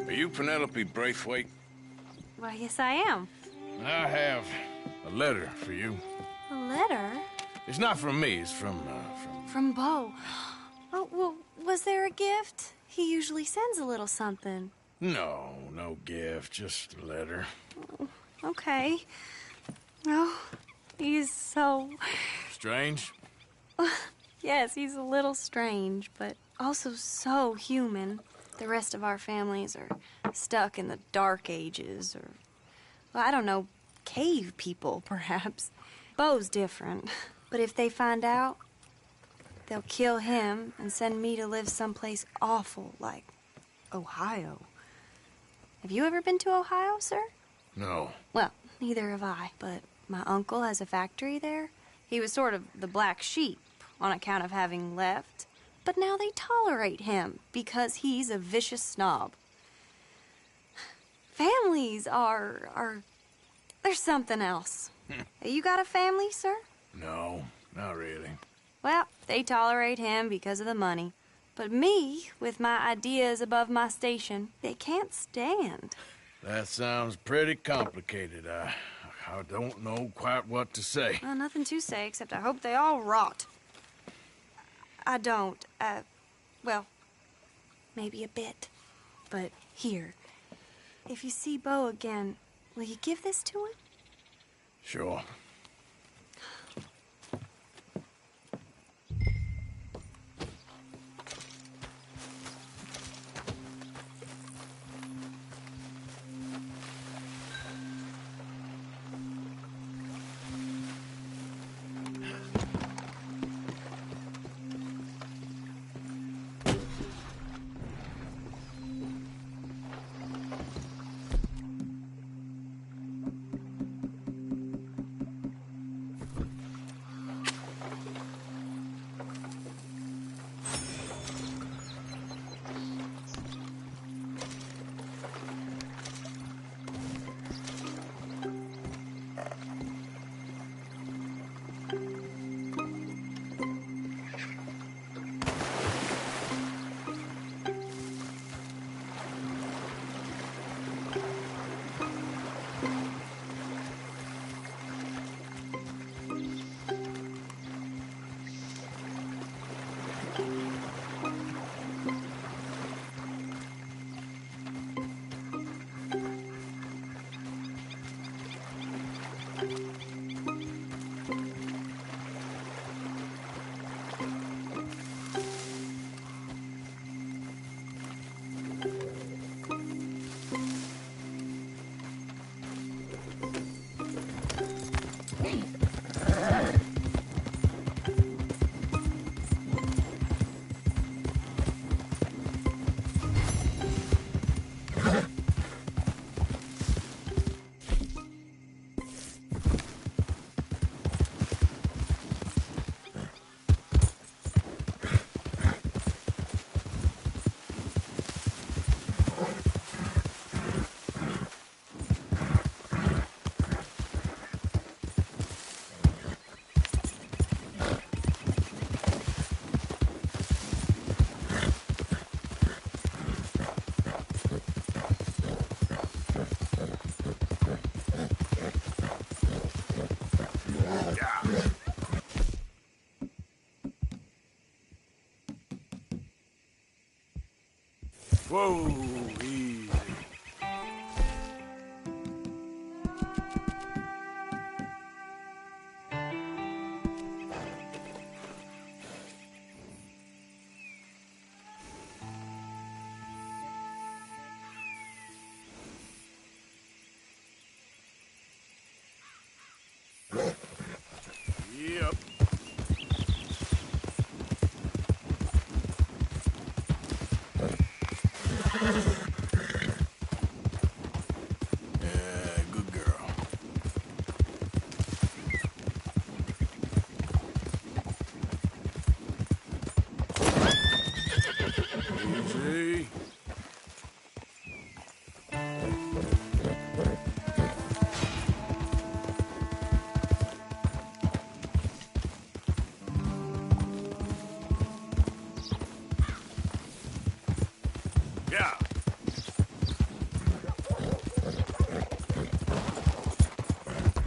Are you Penelope Braithwaite? Why, yes, I am. I have a letter for you. A letter? It's not from me, it's from From Bo. Oh, well, was there a gift? He usually sends a little something. No gift, just a letter. Okay. Oh, he's so... Strange? Yes, he's a little strange, but also so human. The rest of our families are stuck in the Dark Ages, or, well, I don't know, cave people, perhaps. Bo's different. But if they find out, they'll kill him and send me to live someplace awful like Ohio. Have you ever been to Ohio, sir? No. Well, neither have I, but my uncle has a factory there. He was sort of the black sheep on account of having left. But now they tolerate him because he's a vicious snob. Families are there's something else. You got a family, sir? No, not really. Well, they tolerate him because of the money. But me, with my ideas above my station, they can't stand. That sounds pretty complicated. I don't know quite what to say. Well, nothing to say, except I hope they all rot. I don't. Well, maybe a bit. But here, if you see Bo again, will you give this to him? Sure. Whoa, easy. Yep. Good girl. Easy. Yeah.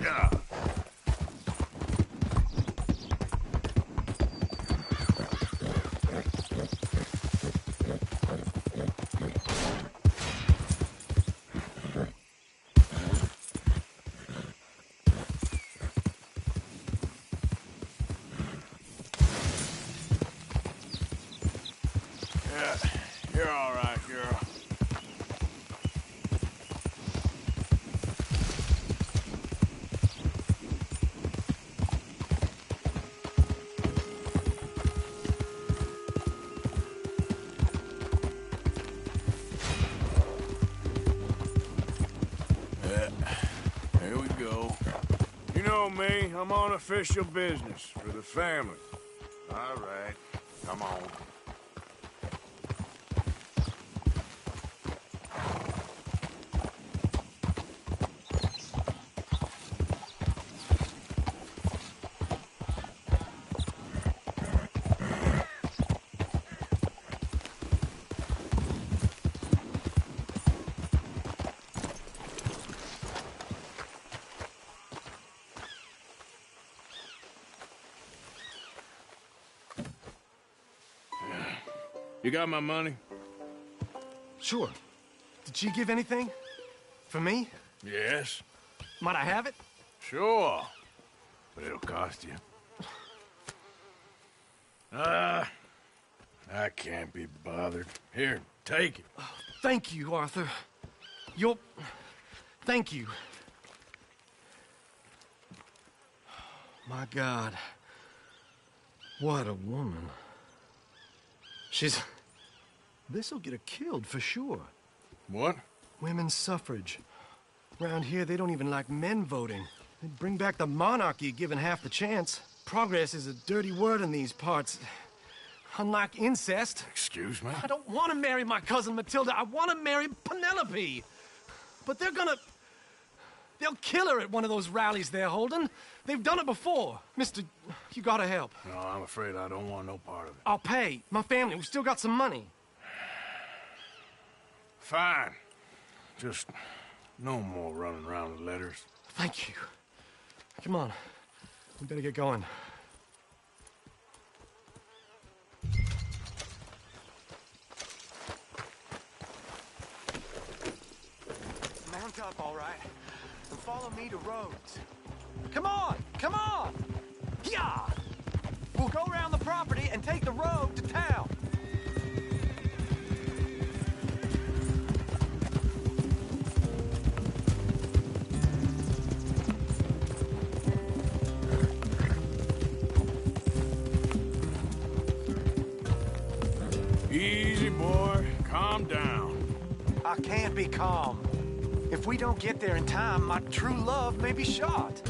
Yeah. Yeah, you're all right, girl. Here we go. You know me, I'm on official business for the family. All right, come on. You got my money? Sure. Did she give anything? For me? Yes. Might I have it? Sure. But it'll cost you. I can't be bothered. Here, take it. Thank you, Arthur. You'll... Thank you. My God. What a woman. She's... This'll get her killed for sure. What? Women's suffrage. Around here, they don't even like men voting. They'd bring back the monarchy given half the chance. Progress is a dirty word in these parts. Unlike incest. Excuse me? I don't want to marry my cousin Matilda. I want to marry Penelope. But they're gonna... They'll kill her at one of those rallies they're holding. They've done it before. Mister, you gotta help. No, I'm afraid I don't want no part of it. I'll pay. My family, we've still got some money. Fine. Just no more running around with letters. Thank you. Come on. We better get going. Mount up, all right. And follow me to Rhodes. Come on! Come on! Yeah! We'll go around the property and take the road to town. Easy, boy. Calm down. I I can't be calm. If we don't get there in time, my true love may be shot.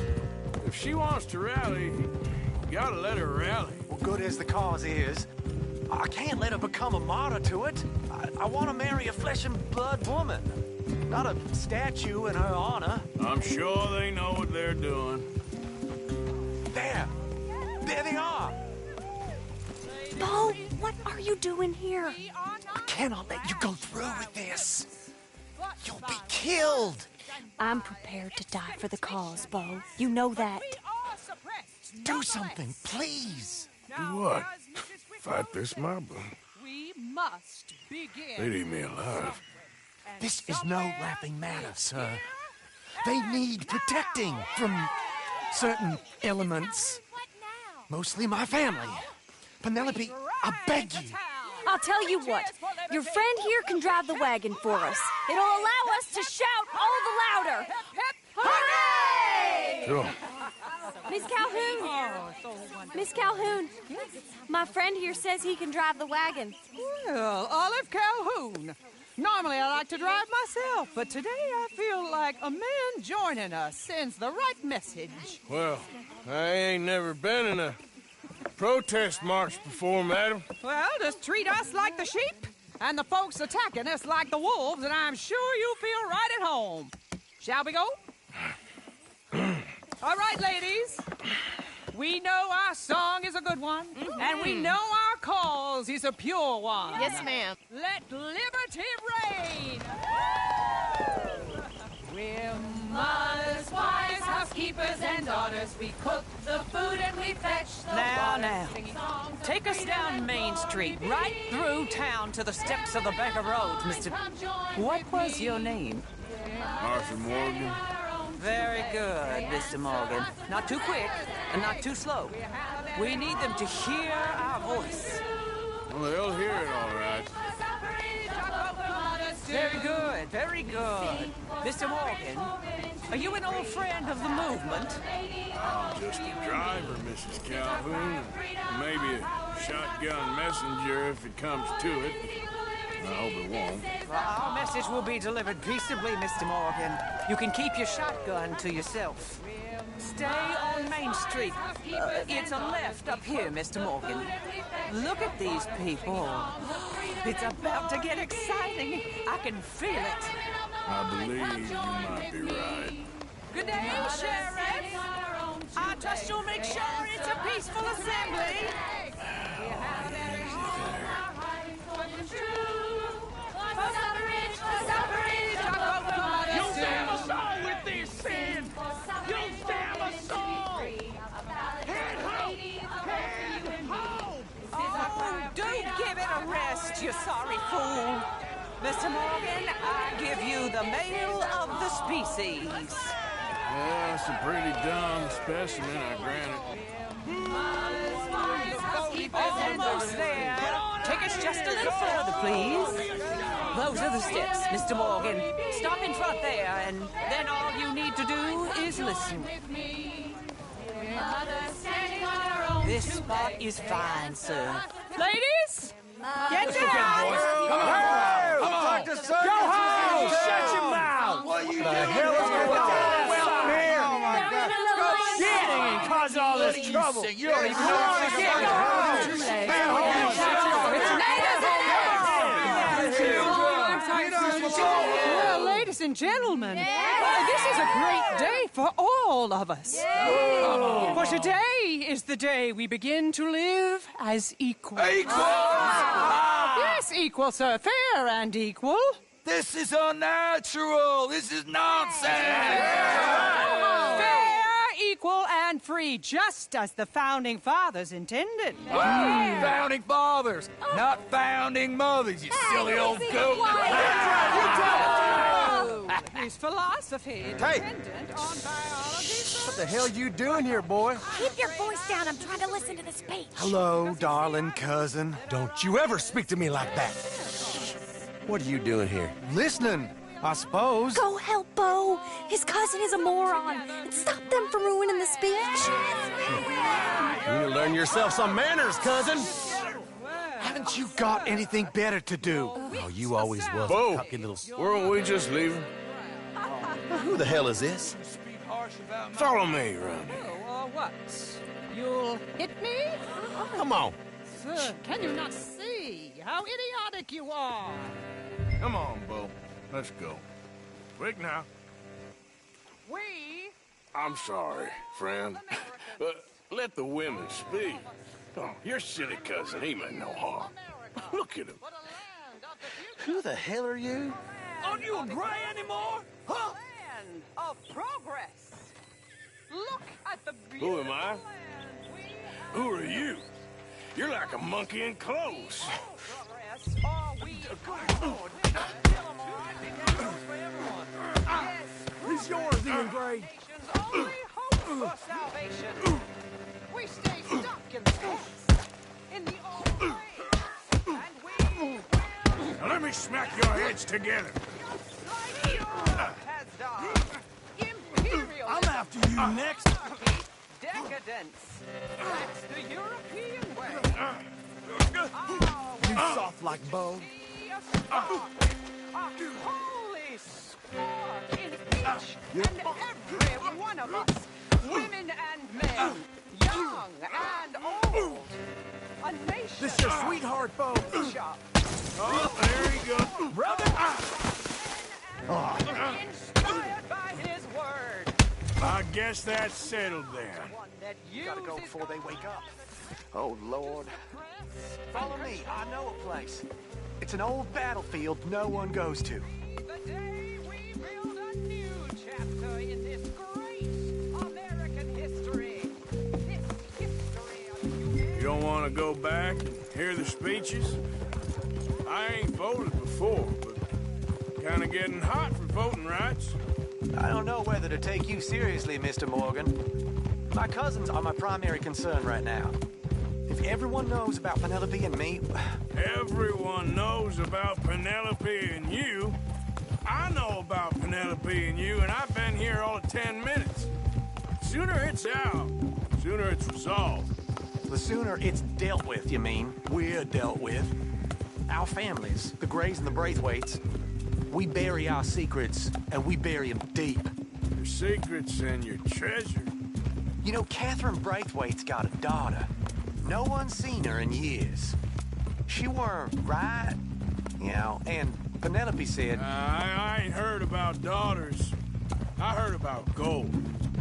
If she wants to rally, you gotta let her rally. Well, good as the cause is, I can't let her become a martyr to it. I want to marry a flesh and blood woman, not a statue in her honor. I'm sure they know what they're doing. There they are. Bo, what are you doing here? I cannot let you go through with this. You'll be killed. I'm prepared to die for the cause, Bo. You know that. Do something, please. Do what? Fight this mob? We must begin. They'd eat me alive. This is no laughing matter, sir. They need protecting from certain elements. Mostly my family. Penelope, I beg you. I'll tell you what. Your friend here can drive the wagon for us. It'll allow us to shout all the louder. Hooray! Sure. Miss Calhoun. Miss Calhoun. My friend here says he can drive the wagon. Well, Olive Calhoun. Normally I like to drive myself, but today I feel like a man joining us sends the right message. Well, I ain't never been in a protest march before, madam. Well, just treat us like the sheep, and the folks attacking us like the wolves, and I'm sure you'll feel right at home. Shall we go? All right, ladies. We know our song is a good one, and we know our cause is a pure one. Yes, ma'am. Let liberty reign! We're mothers, wives, housekeepers, and daughters. We cook the food and we fetch the water. Now, take us down Main Street, right through town to the steps of the Bank of Roads, Mr. What was your name? Arthur Morgan. Very good, Mr. Morgan. Not too quick and not too slow. We need them to hear our voice. Well, they'll hear it all right. Very good, very good. Mr. Morgan, are you an old friend of the movement? I'm just a driver, Mrs. Calhoun. Maybe a shotgun messenger if it comes to it. I hope it won't. Well, our message will be delivered peaceably, Mr. Morgan. You can keep your shotgun to yourself. Stay on Main Street. It's a left up here, Mr. Morgan. Look at these people. It's about to get exciting. I can feel it. I believe you might be right. Good day, Sheriff. I trust you'll make sure it's a peaceful assembly. You'll damn us all with this sin! You'll damn us all! Head home! Head home! Oh, don't give it a rest, you sorry fool. Mr. Morgan, I give you the male of the species. Yeah, it's a pretty dumb specimen, I grant it. Almost there. Take us just a little further, please. Those are the steps, Mr. Morgan. Stop in front there, and then all you need to do is listen. This spot is fine, sir. Ladies, get down! Come on! Go home! Shut your mouth! What the hell is going on? Welcome here! Oh my God! Shit! And cause all this trouble. You don't even know what to get. Well, ladies and gentlemen, this is a great day for all of us. For today is the day we begin to live as equals. Equals? Yes, equal, sir. Fair and equal. This is unnatural. This is nonsense. Fair, equal, and free, just as the Founding Fathers intended. Founding fathers, not founding mothers, you silly old goat. His philosophy dependent on biology. What the hell you doing here, boy? Keep your voice down. I'm trying to listen to the speech. Hello, darling cousin. Don't you ever speak to me like that. What are you doing here? Listening, I suppose. Go help Bo. His cousin is a moron. And stop them from ruining the speech. You need to learn yourself some manners, cousin. Haven't Haven't you got anything better to do? Oh, you always was Bo, a cocky little... weren't we just leaving? Who the hell is this? Follow me around here. What? You'll hit me? Come on. Sir, can you not see how idiotic you are? Come on, Bo. Let's go. Quick now. We... I'm sorry, friend. But let the women speak. Oh, your silly cousin, he meant no harm. Look at him. Who the hell are you? Aren't you a gray anymore? Huh? Land of progress. Look at the Who am I? Who are you? You're like a monkey in clothes. He's yours, Ian Gray. Only hope for salvation. We stay stuck in the past, in the old ways, and we will... Now let me smack your heads together. Like Europe has done. Imperialism. I'm after you next. Decadence. That's the European way. You soft like Bo. A holy spark in each and every one of us. Women and men. Young and old. A nation. This your sweetheart, Bo. Oh, there he goes. Brother. Inspired by his word. I guess that's settled then. Gotta go before they wake up. Oh, Lord. Follow me. I know a place. It's an old battlefield no one goes to. The day we build a new chapter in this great American history. This history of humanity. You don't want to go back and hear the speeches? I ain't voted before, but kind of getting hot for voting rights. I don't know whether to take you seriously, Mr. Morgan. My cousins are my primary concern right now. If everyone knows about Penelope and me... Everyone knows about Penelope and you. I know about Penelope and you, and I've been here all of 10 minutes. Sooner it's out, sooner it's resolved. The sooner it's dealt with, you mean? We're dealt with. Our families, the Grays and the Braithwaites, we bury our secrets, and we bury them deep. Your secrets and your treasure. You know, Catherine Braithwaite's got a daughter. No one's seen her in years. She weren't right, you know, and Penelope said... I ain't heard about daughters. I heard about gold.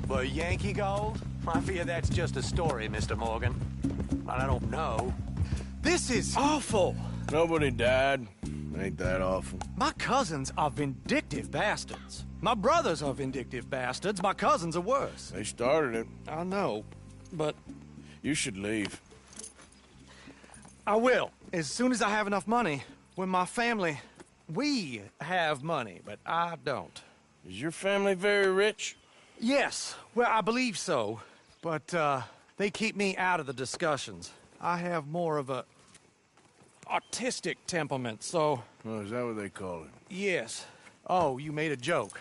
But Yankee gold? I fear that's just a story, Mr. Morgan. I don't know. This is awful. Nobody died. Ain't that awful? My cousins are vindictive bastards. My brothers are vindictive bastards. My cousins are worse. They started it. I know, but... You should leave. I will, as soon as I have enough money. When my family... We have money, but I don't. Is your family very rich? Yes, well, I believe so. But, they keep me out of the discussions. I have more of a... artistic temperament, so... Oh, is that what they call it? Yes. Oh, you made a joke.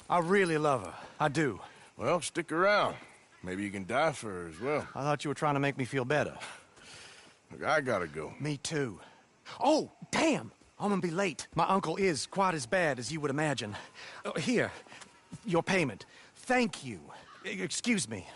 I really love her. I do. Well, stick around. Maybe you can die for her as well. I thought you were trying to make me feel better. Look, I gotta go. Me too. Oh, damn! I'm gonna be late. My uncle is quite as bad as you would imagine. Here, your payment. Thank you. Excuse me.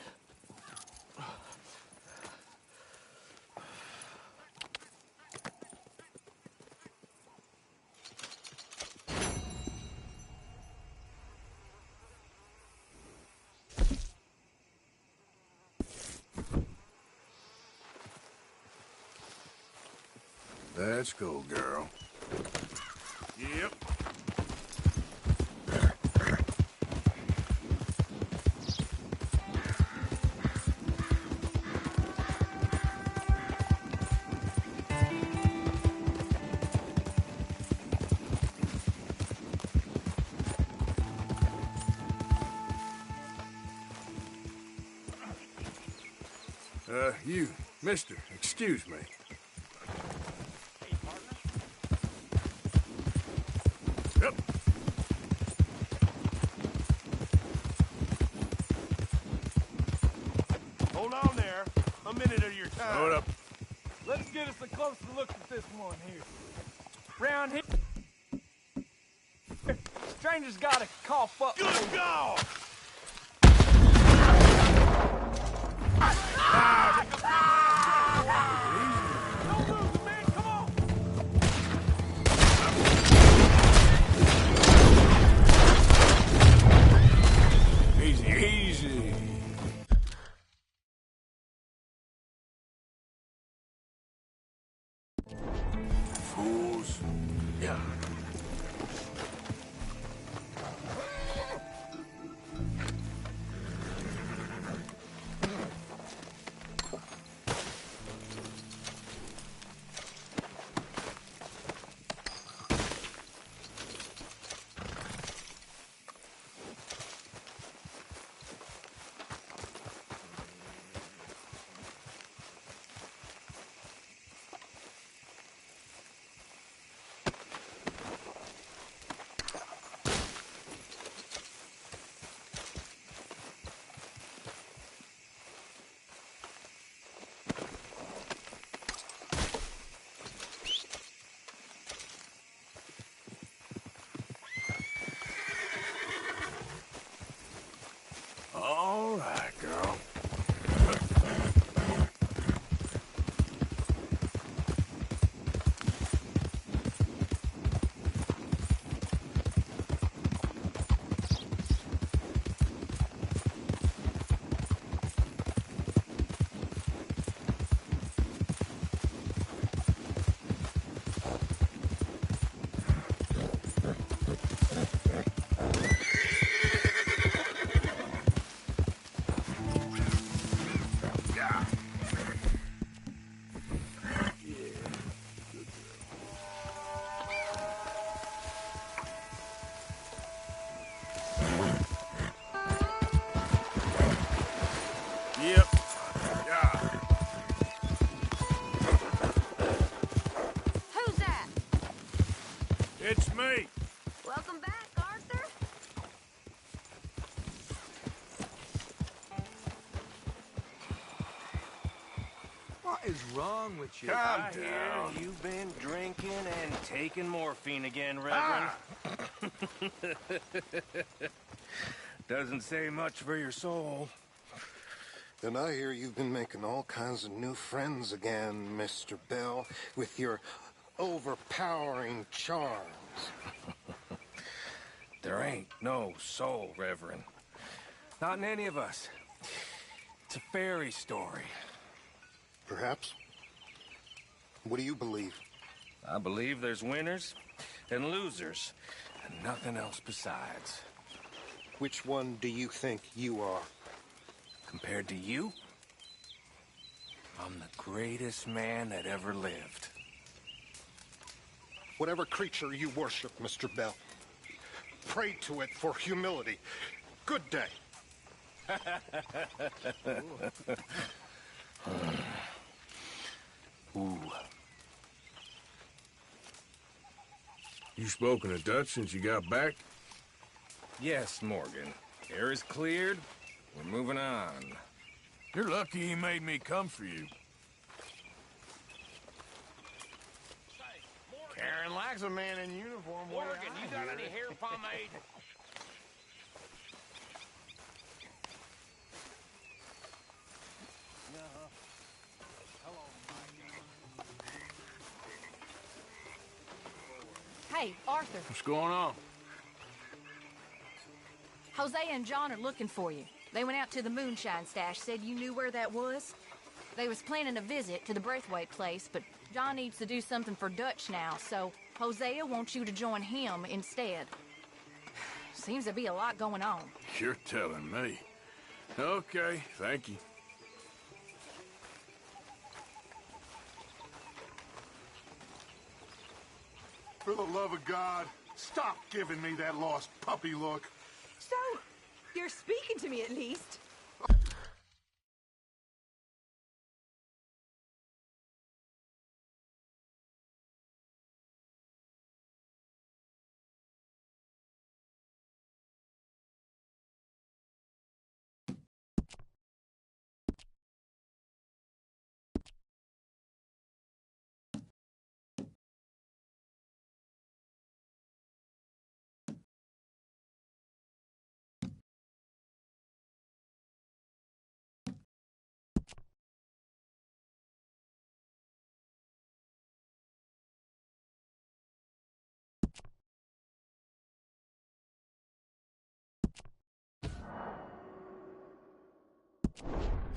Let's go, girl. Yep. You, mister, excuse me. Yep. Hold on there. A minute of your time. Hold up. Let's get us a closer look at this one here. Round here, stranger's gotta cough up. Good God! Easy, easy. Fools. Yeah. All right, girl. Yep. Yeah. Who's that? It's me. Welcome back, Arthur. What is wrong with you? Calm I down. hear you've been drinking and taking morphine again, Reverend. Doesn't say much for your soul. And I hear you've been making all kinds of new friends again, Mr. Bell, with your overpowering charms. There ain't no soul, Reverend. Not in any of us. It's a fairy story. Perhaps. What do you believe? I believe there's winners and losers, and nothing else besides. Which one do you think you are? Compared to you, I'm the greatest man that ever lived. Whatever creature you worship, Mr. Bell, pray to it for humility. Good day. Ooh. You spoken of Dutch since you got back? Yes, Morgan. Air is cleared. We're moving on. You're lucky he made me come for you. Karen likes a man in uniform. Morgan, you got any hair pomade? Hey, Arthur. What's going on? Jose and John are looking for you. They went out to the moonshine stash, said you knew where that was. They was planning a visit to the Braithwaite place, but John needs to do something for Dutch now, so Hosea wants you to join him instead. Seems to be a lot going on. You're telling me. Okay, thank you. For the love of God, stop giving me that lost puppy look. So, you're speaking to me at least. Bye.